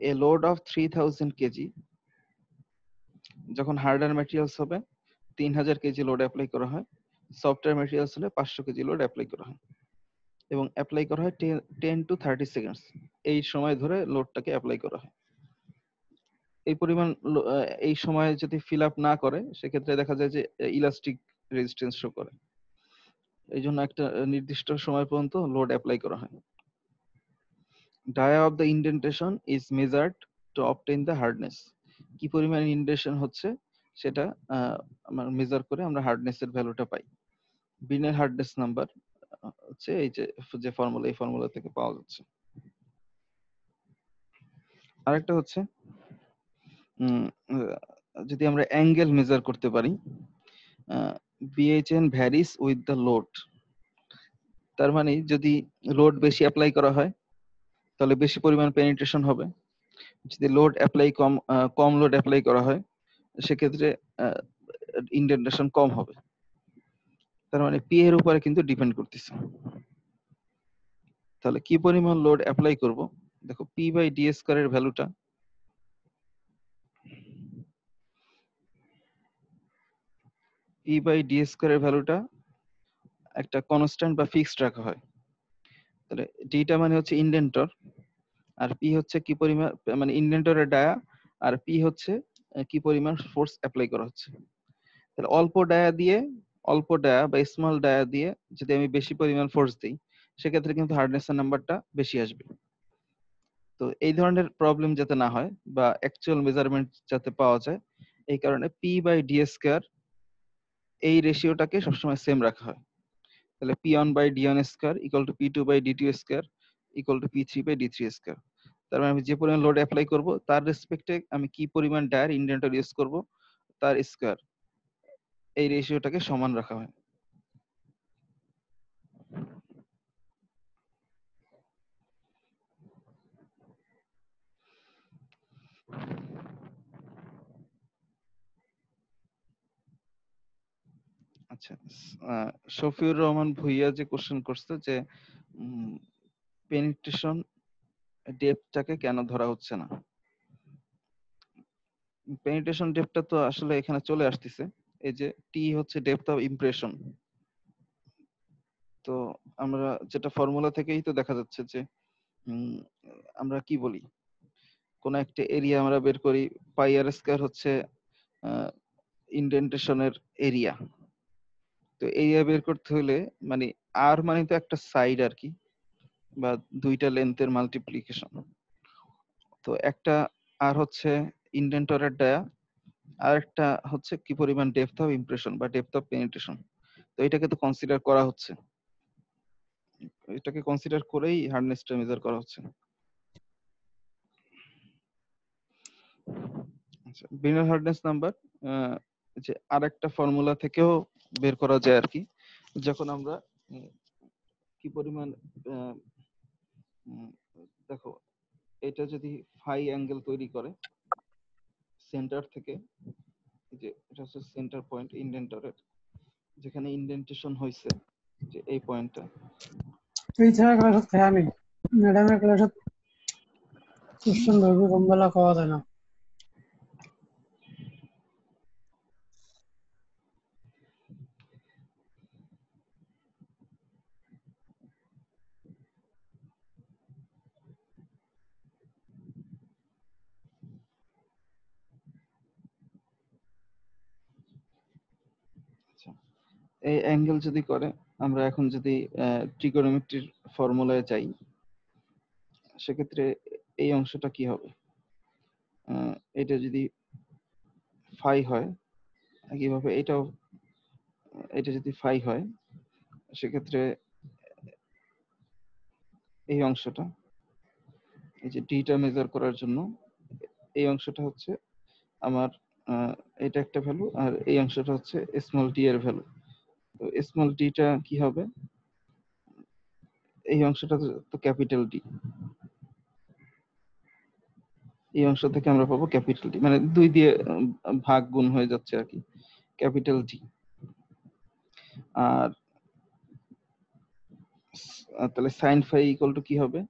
A load of 3000 KG, যখন হার্ডার ম্যাটেরিয়ালস হবে 3000 কেজি লোড অ্যাপ্লাই করা হয়, সফটওয়্যার ম্যাটেরিয়ালস হলে 500 কেজি লোড অ্যাপ্লাই করা হয়, এবং অ্যাপ্লাই করা হয় 10 to 30 সেকেন্ডস, এই সময় ধরে লোডটাকে অ্যাপ্লাই করা হয়। এই পরিমাণ এই সময় যদি ফিল আপ না করে সেক্ষেত্রে দেখা যায় যে ইলাস্টিক রেজিস্ট্যান্স শো করে, এই জন্য একটা নির্দিষ্ট সময় পর্যন্ত লোড অ্যাপ্লাই করা হয়। Dia of the indentation is measured two obtain the hardness, কি পরিমাণ ইন্ডেন্টেশন হচ্ছে সেটা আমরা মেজার করে আমরা হার্ডনেস এর ভ্যালুটা পাই। বিনের হার্ডনেস নাম্বার হচ্ছে এই যে ফর্মুলা, এই ফর্মুলা থেকে পাওয়া যাচ্ছে। আরেকটা হচ্ছে যদি আমরা অ্যাঙ্গেল মেজার করতে পারি, বিএইচএন ভ্যারিস উইথ দ্য লোড। তার মানে যদি লোড বেশি অ্যাপ্লাই করা হয় তাহলে বেশি পরিমাণ পেনিট্রেশন হবে, যদি লোড অ্যাপ্লাই কম লোড অ্যাপ্লাই করা হয় সেক্ষেত্রে ইনডেন্টেশন কম হবে। তার মানে পি এর উপরে কিন্তু ডিপেন্ড করতেছে। তাহলে কি পরিমাণ লোড অ্যাপ্লাই করব, দেখো পি বাই ডি স্কয়ার এর ভ্যালুটা, পি বাই ডি স্কয়ার এর ভ্যালুটা একটা কনস্ট্যান্ট বা ফিক্সড রাখা হয়। তাহলে ডিটা মানে হচ্ছে ইনডেন্টর, আর পি হচ্ছে কি পরিমাণ মানে ইনডেন্টরের ডায়া, আর পি হচ্ছে কি পরিমাণ ফোর্স অ্যাপ্লাই করা হচ্ছে। তাহলে অল্প ডায়া বা স্মল ডায়া দিয়ে যদি আমি বেশি পরিমাণ ফোর্স দিই সেক্ষেত্রে কিন্তু হার্ডনেসের নাম্বারটা বেশি আসবে। তো এই ধরনের প্রবলেম যাতে না হয় বা অ্যাকচুয়াল মেজারমেন্ট যাতে পাওয়া যায়, এই কারণে পি বাই ডি স্কয়ার এই রেশিওটাকে সবসময় সেম রাখা হয়। তাহলে P one by D one square equal to P two by D two square equal to P three by D three square. তার মানে আমি যে পরিমাণ লোড অ্যাপ্লাই করব তার রেসপেক্টে আমি কি পরিমাণ ডায়ার ইনডেন্টর ইউজ করব তার স্কয়ার, এই রেশিওটাকে সমান রাখা হয়। আচ্ছা, শফিউর রহমান ভুইয়া যে কোশ্চেন করছে যে পেনিট্রেশন ডেপথটাকে কেন ধরা হচ্ছে না। পেনিট্রেশন ডেপথটা তো আসলে এখানে চলে আসতেছে, এই যে টি হচ্ছে ডেপথ অফ ইমপ্রেশন। তো আমরা যেটা ফর্মুলা থেকেই তো দেখা যাচ্ছে যে আমরা কি বলি, কোন একটা এরিয়া আমরা বের করি, পাই আর স্কয়ার হচ্ছে ইনডেন্টেশনের এরিয়া। তো এরিয়া বের করতে হলে মানে আর মানে তো একটা সাইড আর কি, বা দুইটা লেন্থের মাল্টিপ্লিকেশন। তো একটা আর হচ্ছে ইনডেন্টরের ডায়া, আর একটা হচ্ছে কি পরিমাণ ডেপথ অফ ইমপ্রেশন বা ডেপথ অফ পেনিট্রেশন। তো এটাকে তো কনসিডার করা হচ্ছে, এটাকে কনসিডার করেই হার্ডনেসটা মেজার করা হচ্ছে। আচ্ছা, বিনার হার্ডনেস নাম্বার যে আরেকটা ফর্মুলা থেকেও বের করা যায় আর কি, যখন আমরা কি পরিমাণ দেখো এটা যদি ফাই অ্যাঙ্গেল তৈরি করে সেন্টার থেকে, যে এটা হচ্ছে সেন্টার পয়েন্ট ইনডেন্টরের, যেখানে ইনডেন্টেশন হয়েছে যে এই পয়েন্টটা। তুই ছাড়া ক্লাসত খেয়া নেই, ম্যাডামের ক্লাসত কোশ্চেন ধরবে কমবেলা খাওয়া যায় না। আচ্ছা, এই অ্যাঙ্গেল যদি করে, আমরা এখন যদি ট্রিগোনোমেট্রির ফর্মুলায় যাই সেক্ষেত্রে এই অংশটা কি হবে, এটা যদি ফাই হয়, একইভাবে এটাও, এটা যদি ফাই হয় সেক্ষেত্রে এই অংশটা, এই যে ডিটা মেজার করার জন্য এই অংশটা হচ্ছে আমার এটা একটা ভ্যালু, আর এই অংশটা হচ্ছে স্মল ডি এর ভ্যালু। তো স্মল ডিটা কি হবে, এই অংশটা তো ক্যাপিটাল ডি, এই অংশ থেকে আমরা পাবো ক্যাপিটাল ডি, মানে 2 দিয়ে ভাগ গুণ হয়ে যাচ্ছে আর কি, ক্যাপিটাল ডি। আর তাহলে সাইন ফাই ইকুয়াল টু কি হবে,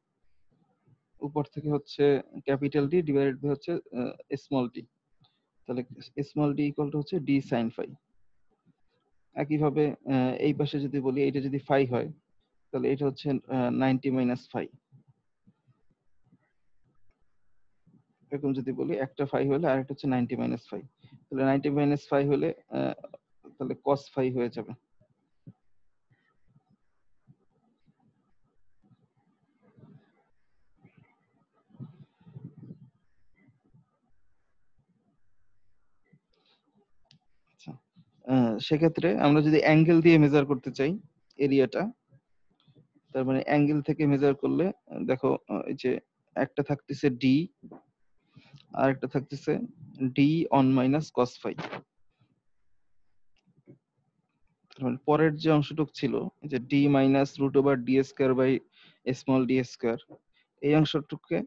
উপর থেকে হচ্ছে ক্যাপিটাল ডি ডিভাইডেড বাই হচ্ছে স্মল ডি, তাহলে স্মল ডি ইকুয়াল টু হচ্ছে ডি সাইন ফাই। একইভাবে এই পাশে যদি বলি এটা যদি ফাই হয় তাহলে এটা হচ্ছে 90 মাইনাস ফাই। এরকম যদি বলি একটা ফাই হলে আর একটা হচ্ছে 90 মাইনাস ফাই, তাহলে 90 মাইনাস ফাই হলে তাহলে কস ফাই হয়ে যাবে। আচ্ছা, সেক্ষেত্রে আমরা যদি অ্যাঙ্গেল দিয়ে মেজার করতে চাই এরিয়াটা, তার মানে অ্যাঙ্গেল থেকে মেজার করলে দেখো এই যে একটা থাকতেছে ডি আর একটা থাকতেছে D on minus cos phi. তার মানে পরের যে অংশটুক ছিল যে D minus root over D square by small D square, এই অংশটুককে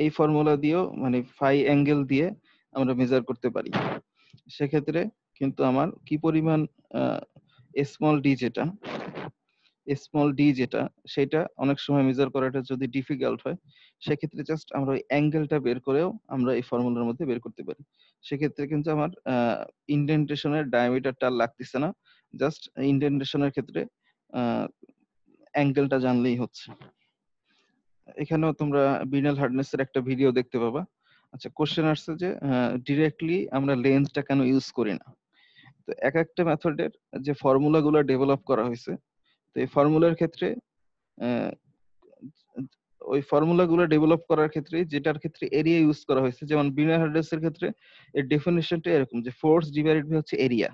এই ফর্মুলা দিয়েও মানে ফাই অ্যাঙ্গেল দিয়ে আমরা মেজার করতে পারি। সেক্ষেত্রে কিন্তু আমার কি পরিমাণ স্মল ডি যেটা সেটা অনেক সময় মেজার করাটা যদি ডিফিকাল্ট হয়, সেক্ষেত্রে জাস্ট আমরা ওই অ্যাঙ্গেলটা বের করেও আমরা এই ফর্মুলার মধ্যে বের করতে পারি। সেক্ষেত্রে কিন্তু আমার ইন্ডেন্টেশনের ডায়ামিটারটা লাগতেছে না, জাস্ট ইন্ডেন্টেশনের ক্ষেত্রে অ্যাঙ্গেলটা জানলেই হচ্ছে। এখানেও তোমরা বিনাল হার্ডনেসের একটা ভিডিও দেখতে পাবা। আচ্ছা, কোশ্চেন আসছে যে ডিরেক্টলি আমরা লেন্সটা কেন ইউজ করি না। তো এক একটা মেথডের যে ফর্মুলাগুলো ডেভেলপ করা হয়েছে, তো এই ফর্মুলার ক্ষেত্রে ওই ফর্মুলাগুলো ডেভেলপ করার ক্ষেত্রে যেটার ক্ষেত্রে এরিয়া ইউজ করা হয়েছে, যেমন বিনার হার্ডনেসের ক্ষেত্রে এর ডেফিনিশনটা এরকম যে ফোর্স ডিভাইডেড বাই হচ্ছে এরিয়া।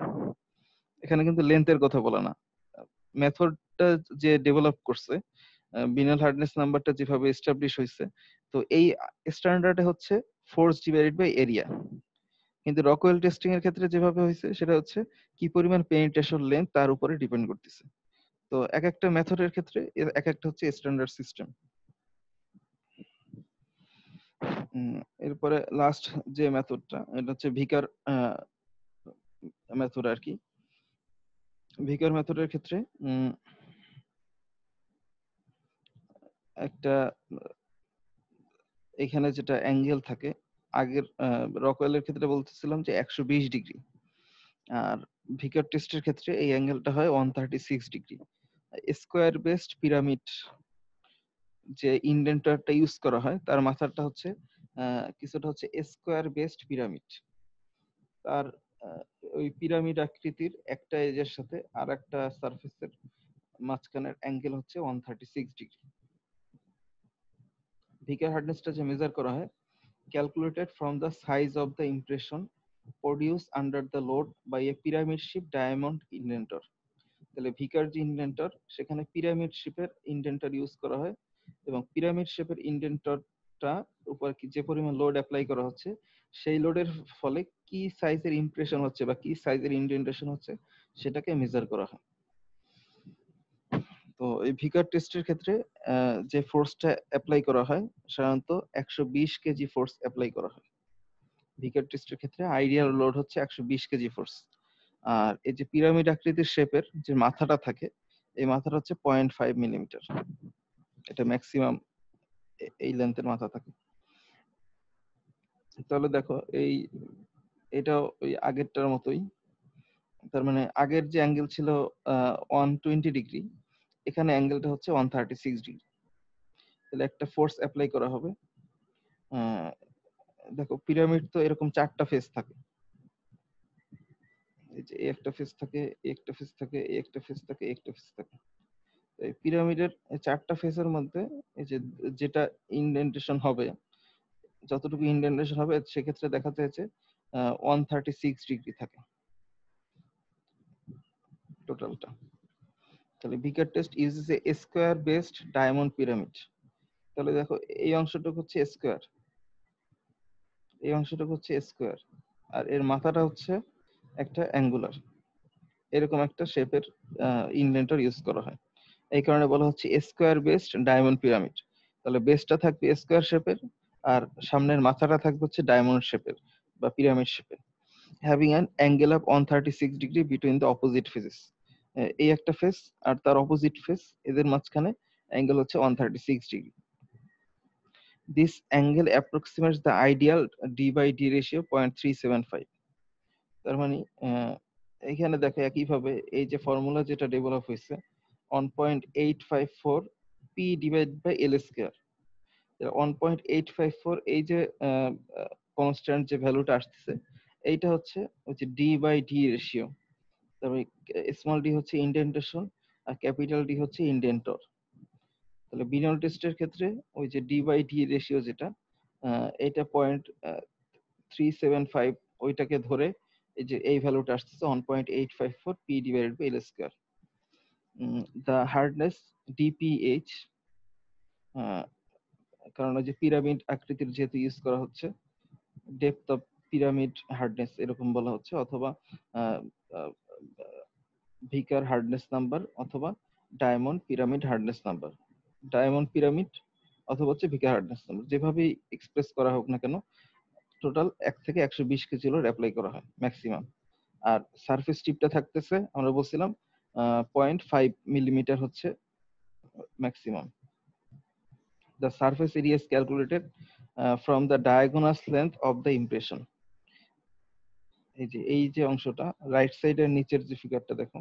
এখানে কিন্তু লেন্থের কথা বলা না। মেথডটা যে ডেভেলপ করছে, বিনাল হার্ডনেস নাম্বারটা যেভাবে এস্টাবলিশ হয়েছে, তো এই স্ট্যান্ডার্ডে হচ্ছে ফোর্স ডিভাইডেড বাই এরিয়া। কিন্তু রকওয়েল টেস্টিং এর ক্ষেত্রে যেভাবে হয়েছে সেটা হচ্ছে কি পরিমাণ পেনিট্রেশন লেন্থ তার উপরে ডিপেন্ড করতেছে। তো এক একটা মেথডের ক্ষেত্রে এক একটা হচ্ছে স্ট্যান্ডার্ড সিস্টেম। এরপরে লাস্ট যে মেথডটা, এটা হচ্ছে ভিকার মেথড আর কি। ভিকার মেথডের ক্ষেত্রে একটা এখানে যেটা অ্যাঙ্গেল থাকে, আগের রকওয়েলের ক্ষেত্রে বলতেছিলাম যে 120 ডিগ্রি, আর ভিকার টেস্টের ক্ষেত্রে এই অ্যাঙ্গেলটা হয় 136 ডিগ্রি। স্কোয়ার বেসড পিরামিড যে ইন্ডেন্টারটা ইউজ করা হয় তার মাথাটা হচ্ছে কিছুটা হচ্ছে স্কোয়ার বেসড পিরামিড। তার ওই পিরামিড আকৃতির একটা এজের সাথে আর একটা সারফেসের মাঝখানের অ্যাঙ্গেল হচ্ছে 136 ডিগ্রি। ভিকার হার্ডনেসটা যে মেজার করা হয়, calculated from the size of the impression produce under the load by a pyramid shape diamond indenter. তাহলে ভিকার যে ইন্ডেন্টর, সেখানে পিরামিড শেপের ইন্ডেন্টর ইউজ করা হয়, এবং পিরামিড শেপের ইন্ডেন্টরটা উপর যে পরিমাণ লোড অ্যাপ্লাই করা হচ্ছে, সেই লোডের ফলে কি সাইজের ইমপ্রেশন হচ্ছে বা কি সাইজের ইন্ডেন্টেশন হচ্ছে সেটাকে মেজার করা হয়। তো এই ভিকার টেস্টের ক্ষেত্রে যে ফোর্সটা অ্যাপ্লাই করা হয় সাধারণত 120 কেজি ফোর্স অ্যাপ্লাই করা হয়। ভিকার টেস্টের ক্ষেত্রে আইডিয়াল লোড হচ্ছে 120 কেজি ফোর্স। আর এই যে পিরামিড আকৃতির শেপের যে মাথাটা থাকে, এই মাথাটা হচ্ছে 0.5 মিলিমিটার। এটা ম্যাক্সিমাম এই লেন্থের মাথা থাকে। তাহলে দেখো এটা ওই আগেরটার মতোই। তার মানে আগের যে অ্যাঙ্গেল ছিল 120 ডিগ্রি, এখানে অ্যাঙ্গেলটা হচ্ছে 136 ডিগ্রি। তাহলে একটা ফোর্স অ্যাপ্লাই করা হবে। দেখো পিরামিড তো এরকম 4টা ফেস থাকে, এই যে একটা ফেস থাকে, একটা ফেস থাকে, একটা ফেস থাকে, একটা ফেস থাকে। এই পিরামিডের 4টা ফেসের মধ্যে এই যে যেটা ইন্ডেন্টেশন হবে, যতটুকু ইন্ডেন্টেশন হবে সেক্ষেত্রে দেখা যাচ্ছে 136 ডিগ্রি থাকে টোটালটা। তাহলে Vickers test uses a square based diamond pyramid. তাহলে দেখো এই অংশটুকু হচ্ছে স্কোয়ার, এই অংশটুকু হচ্ছে স্কোয়ার, আর এর মাথাটা হচ্ছে একটা অ্যাঙ্গুলার, এরকম একটা শেপের ইন্ডেন্টর ইউজ করা হয়। এই কারণে বলা হচ্ছে স্কোয়ার বেসড ডায়মন্ড পিরামিড। তাহলে বেসটা থাকবে স্কোয়ার শেপের, আর সামনের মাথাটা থাকবে হচ্ছে ডায়মন্ড শেপের বা পিরামিড শেপের, having an angle of 136 degree between the opposite faces. এই একটা ফেস আর তার অপোজিট ফেস, এদের মাঝখানে অ্যাঙ্গেল হচ্ছে 136 degree. This angle approximates the ideal D by D ratio 0.375। তার মানে এখানে দেখো একইভাবে এই যে ফর্মুলা যেটা ডেভেলপ হয়েছে 1.854 P divide by L square, 1.854 এই যে কনস্ট্যান্ট যে ভ্যালুটা আসছে, এইটা হচ্ছে ডি বাই ডি রেশিও। তারপরে স্মল ডি হচ্ছে ইন্ডেন্টেশন আর ক্যাপিটাল ডি হচ্ছে ইন্ডেন্টর। তাহলে বিনল টেস্টের ক্ষেত্রে ওই যে ডি বাই ডি রেশিও যেটা, এটা 0.375 ওইটাকে ধরে এই যে এই ভ্যালুটা আসতেছে 1.854 p divided by L square. The hardness DPH, কারণ ওই যে পিরামিড আকৃতির যেহেতু ইউজ করা হচ্ছে, ডেপথ অফ পিরামিড হার্ডনেস এরকম বলা হচ্ছে, অথবা ভিকার হার্ডনেস নাম্বার অথবা diamond pyramid hardness number. Diamond pyramid অথবা হচ্ছে ভিকার হার্ডনেস নাম্বার, যেভাবেই এক্সপ্রেস করা হোক না কেন, টোটাল 1 থেকে 120 কেজি লোড অ্যাপ্লাই করা হয় ম্যাক্সিমাম। আর সারফেস টিপটা থাকতেছে আমরা বলছিলাম 0.5 মিলিমিটার হচ্ছে maximum. The surface area is calculated from the diagonal length of the impression. এই যে অংশটা রাইট সাইডের নিচের যে ফিগারটা দেখো,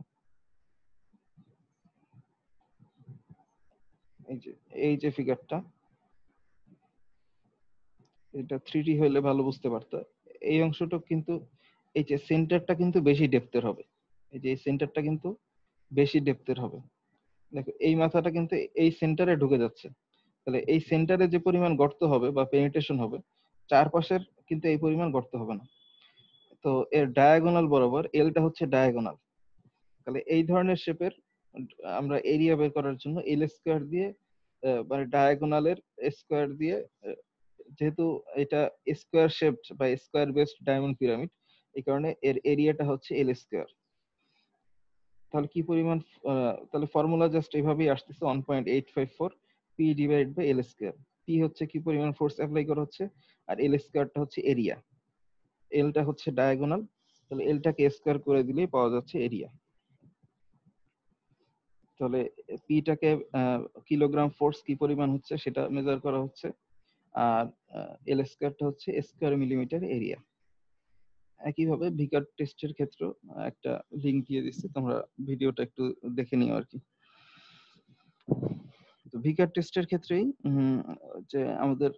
এই যে ফিগারটা, এটা 3D হইলে ভালো বুঝতে পারতো। এই অংশটা কিন্তু এই যে সেন্টারটা কিন্তু বেশি ডেপথের হবে, এই যে এই সেন্টারটা কিন্তু বেশি ডেপথের হবে। দেখো এই মাথাটা কিন্তু এই সেন্টারে ঢুকে যাচ্ছে, তাহলে এই সেন্টারে যে পরিমাণ গর্ত হবে বা পেনিট্রেশন হবে, চারপাশের কিন্তু এই পরিমাণ গর্ত হবে না। তো এর ডায়াগোনাল বরাবর, এলটা হচ্ছে ডায়াগোনাল, তাহলে এই ধরনের শেপের আমরা এরিয়া বের করার জন্য এল স্কয়ার দিয়ে মানে ডায়াগোনালের স্কয়ার দিয়ে, যেহেতু এটা স্কয়ার শেপড বা স্কয়ার বেসড ডায়মন্ড পিরামিড, এই কারণে এর এরিয়াটা হচ্ছে এল স্কয়ার। তাহলে কি পরিমাণ, তাহলে ফর্মুলা জাস্ট এইভাবেই আসতেছে 1.854 P divide by L square. P হচ্ছে কি পরিমাণ ফোর্স অ্যাপ্লাই করা হচ্ছে, আর এল স্কয়ারটা হচ্ছে এরিয়া, এলটা হচ্ছে ডায়াগোনাল, তাহলে এলটাকে স্কয়ার করে দিলেই পাওয়া যাচ্ছে এরিয়া। তাহলে পিটাকে কিলোগ্রাম ফোর্স কি পরিমাণ হচ্ছে সেটা মেজার করা হচ্ছে, আর এল স্কয়ারটা হচ্ছে স্কয়ার মিলিমিটার এরিয়া। একইভাবে ভিকার টেস্টের ক্ষেত্রে একটা লিংক দিয়ে দিচ্ছি, তোমরা ভিডিওটা একটু দেখে নিও আর কি। তো ভিকার টেস্টের ক্ষেত্রেই যে আমাদের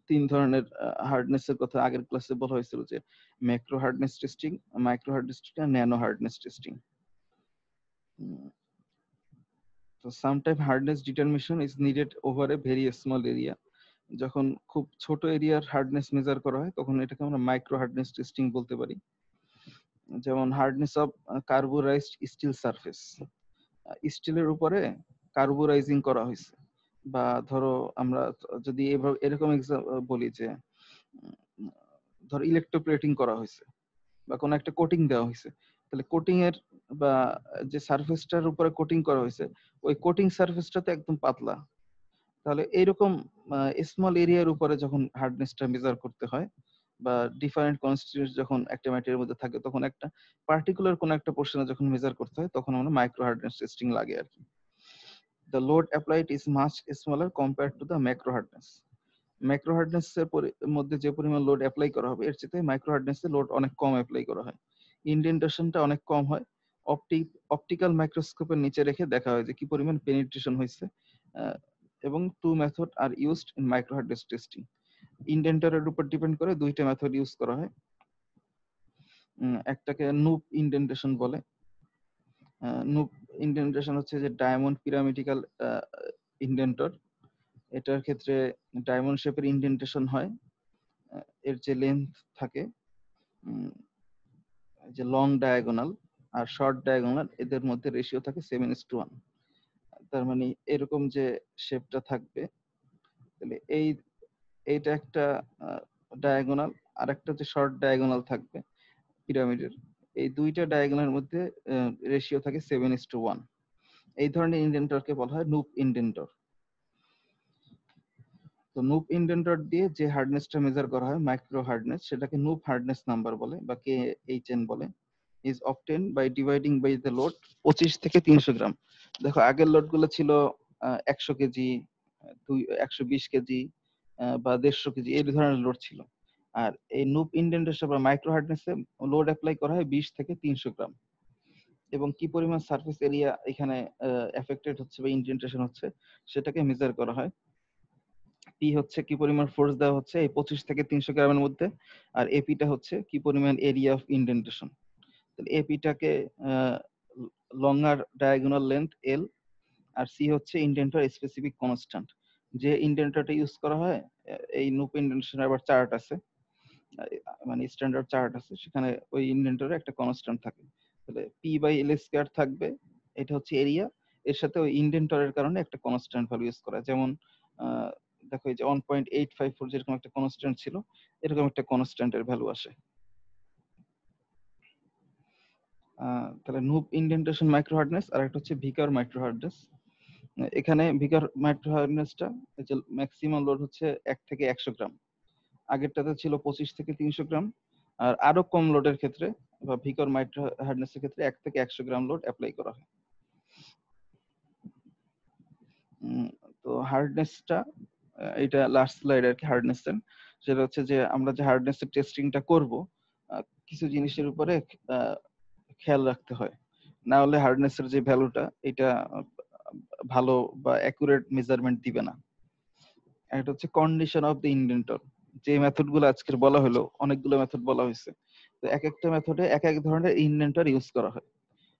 3 ধরনের হার্ডনেস এর কথা আগের ক্লাসে বলা হয়েছিল, যে macro hardness testing, micro hardness testing আর ন্যানো হার্ডনেস টেস্টিং। তো sometime hardness determination is needed over a very small area. যখন খুব ছোট এরিয়ার হার্ডনেস মেজার করা হয় তখন এটাকে আমরা মাইক্রো হার্ডনেস টেস্টিং বলতে পারি। যেমন হার্ডনেস অফ কার্বোরাইজড স্টিল সারফেস, স্টিলের উপরে কার্বোরাইজিং করা হয়েছে, বা ধরো আমরা যদি এরকম বলি যে ধরো ইলেকট্রোপ্লেটিং করা হয়েছে বা কোনো একটা কোটিং দেওয়া হয়েছে, তাহলে কোটিং এর বা যে সারফেসটার উপরে কোটিং করা হয়েছে ওই কোটিং সারফেসটাতে একদম পাতলা, তাহলে এইরকম স্মল এরিয়ার উপরে যখন হার্ডনেসটা মেজার করতে হয় বা ডিফারেন্ট কনস্টিটিউয়েন্টস যখন একটা ম্যাটেরিয়ালের মধ্যে থাকে, তখন একটা পার্টিকুলার কোন একটা পোর্শনে যখন মেজার করতে হয় তখন আমরা মাইক্রো হার্ডনেস টেস্টিং লাগে আর কি। The load applied is much smaller compared to the macro hardness. Macro hardness এর মধ্যে যে পরিমাণ লোড অ্যাপ্লাই করা হবে এর চেয়ে মাইক্রো হার্ডনেস এ লোড অনেক কম অ্যাপ্লাই করা হয়, ইনডেন্টেশনটা অনেক কম হয়। অপটিক্যাল মাইক্রোস্কোপের নিচে রেখে দেখা হয় যে কি পরিমাণ পেনিট্রেশন হয়েছে, এবং 2 method are used in micro hardness testing. ইনডেন্টারের উপর ডিপেন্ড করে 2টা মেথড ইউজ করা হয়। একটাকে নুপ ইনডেন্টেশন বলে। নুপ ইনডেন্টেশন হচ্ছে যে ডায়মন্ড পিরামিডিক্যাল ইনডেন্টর, এটার ক্ষেত্রে ডায়মন্ড শেপের ইনডেন্টেশন হয়। এর যে লেন্থ থাকে, যে লং ডায়াগোনাল আর শর্ট ডায়াগোনাল, এদের মধ্যে রেশিও থাকে 7:1। তার মানে এরকম যে শেপটা থাকবে, তাহলে এইটা একটা ডায়াগোনাল, আর একটা যে শর্ট ডায়াগোনাল থাকবে পিরামিডের, এই 2টা ডায়াগোনালের মধ্যে রেশিও থাকে 7:1। এই ধরনের ইনডেন্টরকে বলা হয় নুপ ইনডেন্টর। তো নুপ ইনডেন্টর দিয়ে যে হার্ডনেসটা মেজার করা হয় মাইক্রো হার্ডনেস, সেটাকে নুপ হার্ডনেস নাম্বার বলে বা KHN বলে। Is obtain by dividing by the load 25 থেকে 300 গ্রাম। দেখো আগের লোড গুলো ছিল 100 কেজি, 120 কেজি বা 150 কেজি, এই ধরনের লোড ছিল। আর এই নুপ ইনডেন্টেশন বা মাইক্রো হার্ডনেসে লোড অ্যাপ্লাই করা হয় 20 থেকে 300 গ্রাম। এবং কি পরিমাণ সারফেস এরিয়া এখানে এফেক্টেড হচ্ছে বা ইনডেন্টেশন হচ্ছে সেটাকে মেজার করা হয়। পি হচ্ছে কি পরিমাণ ফোর্স দেওয়া হচ্ছে এই 25 থেকে 300 গ্রামের মধ্যে, আর এপিটা হচ্ছে কি পরিমাণ এরিয়া অফ ইনডেন্টেশন। তাহলে এপিটাকে লঙ্গার ডায়াগোনাল লেন্থ এল, আর সি হচ্ছে ইনডেন্টর স্পেসিফিক কনস্ট্যান্ট। যে ইনডেন্টরটা ইউজ করা হয়, এই নুপ ইনডেন্টেশন আবার চার্ট আছে, মানে স্ট্যান্ডার্ড চার্ট আছে, সেখানে ওই ইন্ডেন্টরে একটা কনস্ট্যান্ট থাকে। তাহলে পি বাই এল স্কয়ার থাকবে, এটা হচ্ছে এরিয়া, এর সাথে ওই ইন্ডেন্টরের কারণে একটা কনস্ট্যান্ট ভ্যালু ইউজ করা। যেমন দেখো এই যে 1.854 যেরকম একটা কনস্ট্যান্ট ছিল, এরকম একটা কনস্ট্যান্টের ভ্যালু আসে। তাহলে নুব ইন্ডেন্টেশন মাইক্রো হার্ডনেস আর একটা হচ্ছে ভিকার মাইক্রো হার্ডনেস। এখানে ভিকার মাইক্রো হার্ডনেসটা ম্যাক্সিমাম লোড হচ্ছে 1 থেকে 100 গ্রাম, আগেরটাতে ছিল 25 থেকে 300 গ্রাম। আর আরো কম লোডের ক্ষেত্রে বা ভিকার মাইক্রো হার্ডনেসের ক্ষেত্রে 1 থেকে 100 গ্রাম লোড অ্যাপ্লাই করা হয়। তো হার্ডনেসটা, এটা লাস্ট স্লাইড আর কি হার্ডনেসের, সেটা হচ্ছে যে আমরা যে হার্ডনেসের টেস্টিংটা করব, কিছু জিনিসের উপরে খেয়াল রাখতে হয়, না হলে হার্ডনেসের যে ভ্যালুটা এটা ভালো বা অ্যাকুরেট মেজারমেন্ট দিবে না। একটা হচ্ছে কন্ডিশন অফ দ্য ইন্ডেন্টর, যে মেথড গুলো আজকের বলা হলো, অনেকগুলো মেথড বলা হয়েছে, তো এক একটা মেথডে এক এক ধরনের ইন্ডেন্টর ইউজ করা হয়।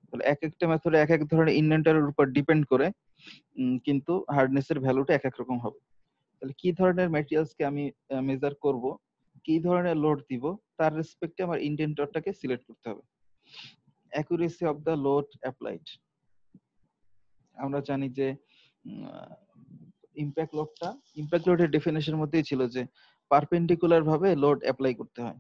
তাহলে এক একটা মেথডে এক এক ধরনের ইন্ডেন্টরের উপর ডিপেন্ড করে কিন্তু হার্ডনেসের ভ্যালুটা এক এক রকম হবে। তাহলে কি ধরনের ম্যাটেরিয়ালসকে আমি মেজার করব, কি ধরনের লোড দিব, তার রেসপেক্টে আমার ইন্ডেন্টরটাকে সিলেক্ট করতে হবে। Accuracy of the load applied, আমরা জানি যে ইমপ্যাক্ট লোডের ডেফিনেশনের মধ্যেই ছিল যে পারপেন্ডিকুলার ভাবে লোড অ্যাপ্লাই করতে হয়।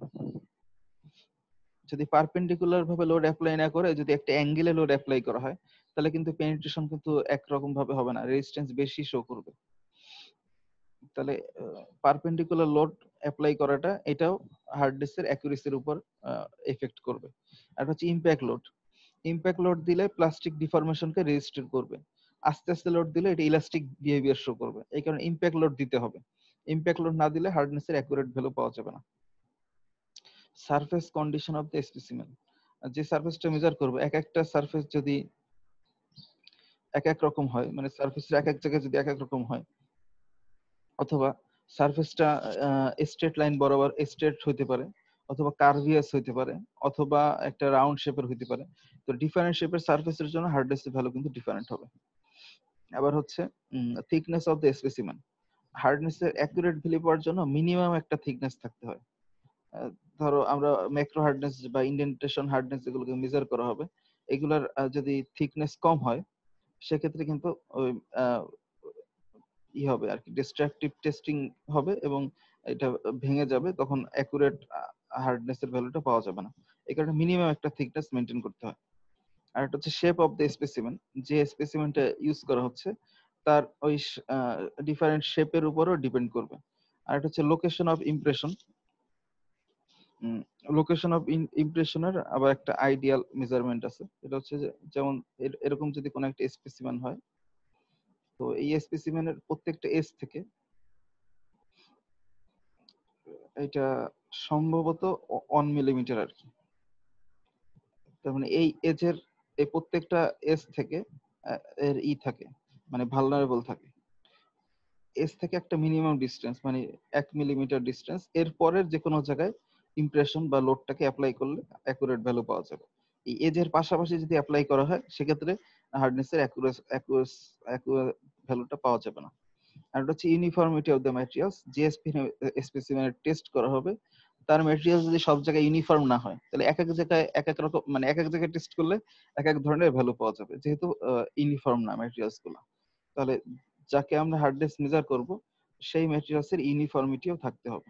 যদি পারপেন্ডিকুলার ভাবে লোড অ্যাপ্লাই না করে যদি একটা অ্যাঙ্গেলে লোড অ্যাপ্লাই করা হয়, তাহলে কিন্তু পেনিট্রেশন কিন্তু একরকম ভাবে হবে না, রেজিস্ট্যান্স বেশি শো করবে। তাহলে পারপেন্ডিকুলার লোড অ্যাপ্লাই করাটা, এটাও হার্ডনেসের অ্যাকুরেসির উপর এফেক্ট করবে। আর হচ্ছে ইমপ্যাক্ট লোড দিলে প্লাস্টিক ডিফরমেশনকে রেজিস্টার করবে, আস্তে আস্তে লোড দিলে এটা ইলাস্টিক বিহেভিয়ার শো করবে। এই কারণে ইমপ্যাক্ট লোড দিতে হবে, ইমপ্যাক্ট লোড না দিলে হার্ডনেসের অ্যাকুরেট ভ্যালু পাওয়া যাবে না। Surface condition of the specimen, যে সারফেসটা মেজার করব, এক একটা সারফেস যদি এক এক রকম হয়, মানে সারফেসের এক এক জায়গায় যদি এক এক রকম হয়, অথবা সারফেসটা স্ট্রেট লাইন বরাবর স্ট্রেট হইতে পারে, অথবা কার্ভিয়াস হইতে পারে, অথবা একটা রাউন্ড শেপের হইতে পারে, তো ডিফারেন্ট শেপের সারফেসের জন্য হার্ডনেসের ভ্যালু কিন্তু ডিফারেন্ট হবে। আবার হচ্ছে থিকনেস অফ দ্য স্পেসিমেন, হার্ডনেসের অ্যাকুরেট ভ্যালু পাওয়ার জন্য মিনিমাম একটা থিকনেস থাকতে হয়। ধরো আমরা ম্যাক্রো হার্ডনেস বা ইন্ডেন্টেশন হার্ডনেস যেগুলোকে মেজার করা হবে, এগুলার যদি থিকনেস কম হয়, সেক্ষেত্রে কিন্তু ওই হবে আর কি, ডিস্ট্রাকটিভ টেস্টিং হবে এবং এটা ভেঙে যাবে, তখন অ্যাকুরেট হার্ডনেসের ভ্যালুটা পাওয়া যাবে না। এই কারণে মিনিমাম একটা থিকনেস মেনটেন করতে হয়। আর একটা হচ্ছে শেপ অফ দ্য স্পেসিমেন, যে স্পেসিমেনটা ইউজ করা হচ্ছে তার ওই ডিফারেন্ট শেপের উপরও ডিপেন্ড করবে। আর একটা হচ্ছে location of impression, location of ইমপ্রেশনের আবার একটা আইডিয়াল মেজারমেন্ট আছে। এটা হচ্ছে যে যেমন এরকম যদি কোনো একটা স্পেসিমেন হয়, তো এই স্পেসিমেনের প্রত্যেকটা এজ থেকে এটা সম্ভবত 1 মিলিমিটার আর কি, তার মানে এই এজের এই প্রত্যেকটা এজ থেকে এর থাকে, মানে ভালনারেবল থাকে। এজ থেকে একটা মিনিমাম ডিস্টেন্স মানে 1 মিলিমিটার ডিস্টেন্স, এর পরের যে কোনো জায়গায় ইমপ্রেশন বা লোডটাকে অ্যাপ্লাই করলে অ্যাকুরেট ভ্যালু পাওয়া যাবে। এই এজের পাশাপাশি যদি অ্যাপ্লাই করা হয়, সেক্ষেত্রে হার্ডনেসের অ্যাকুরেট ভ্যালুটা পাওয়া যাবে না। আর এটা হচ্ছে ইউনিফর্মিটি অফ দ্য ম্যাটেরিয়ালস, যে স্পেসিমেনের টেস্ট করা হবে তার ম্যাটেরিয়াল যদি সব জায়গায় ইউনিফর্ম না হয়, তাহলে এক এক জায়গায় এক এক রকম, মানে এক এক জায়গায় টেস্ট করলে এক এক ধরনের ভ্যালু পাওয়া যাবে, যেহেতু ইউনিফর্ম না ম্যাটেরিয়ালস গুলো। তাহলে যাকে আমরা হার্ডনেস মেজার করব, সেই ম্যাটেরিয়ালস এর ইউনিফর্মিটিও থাকতে হবে।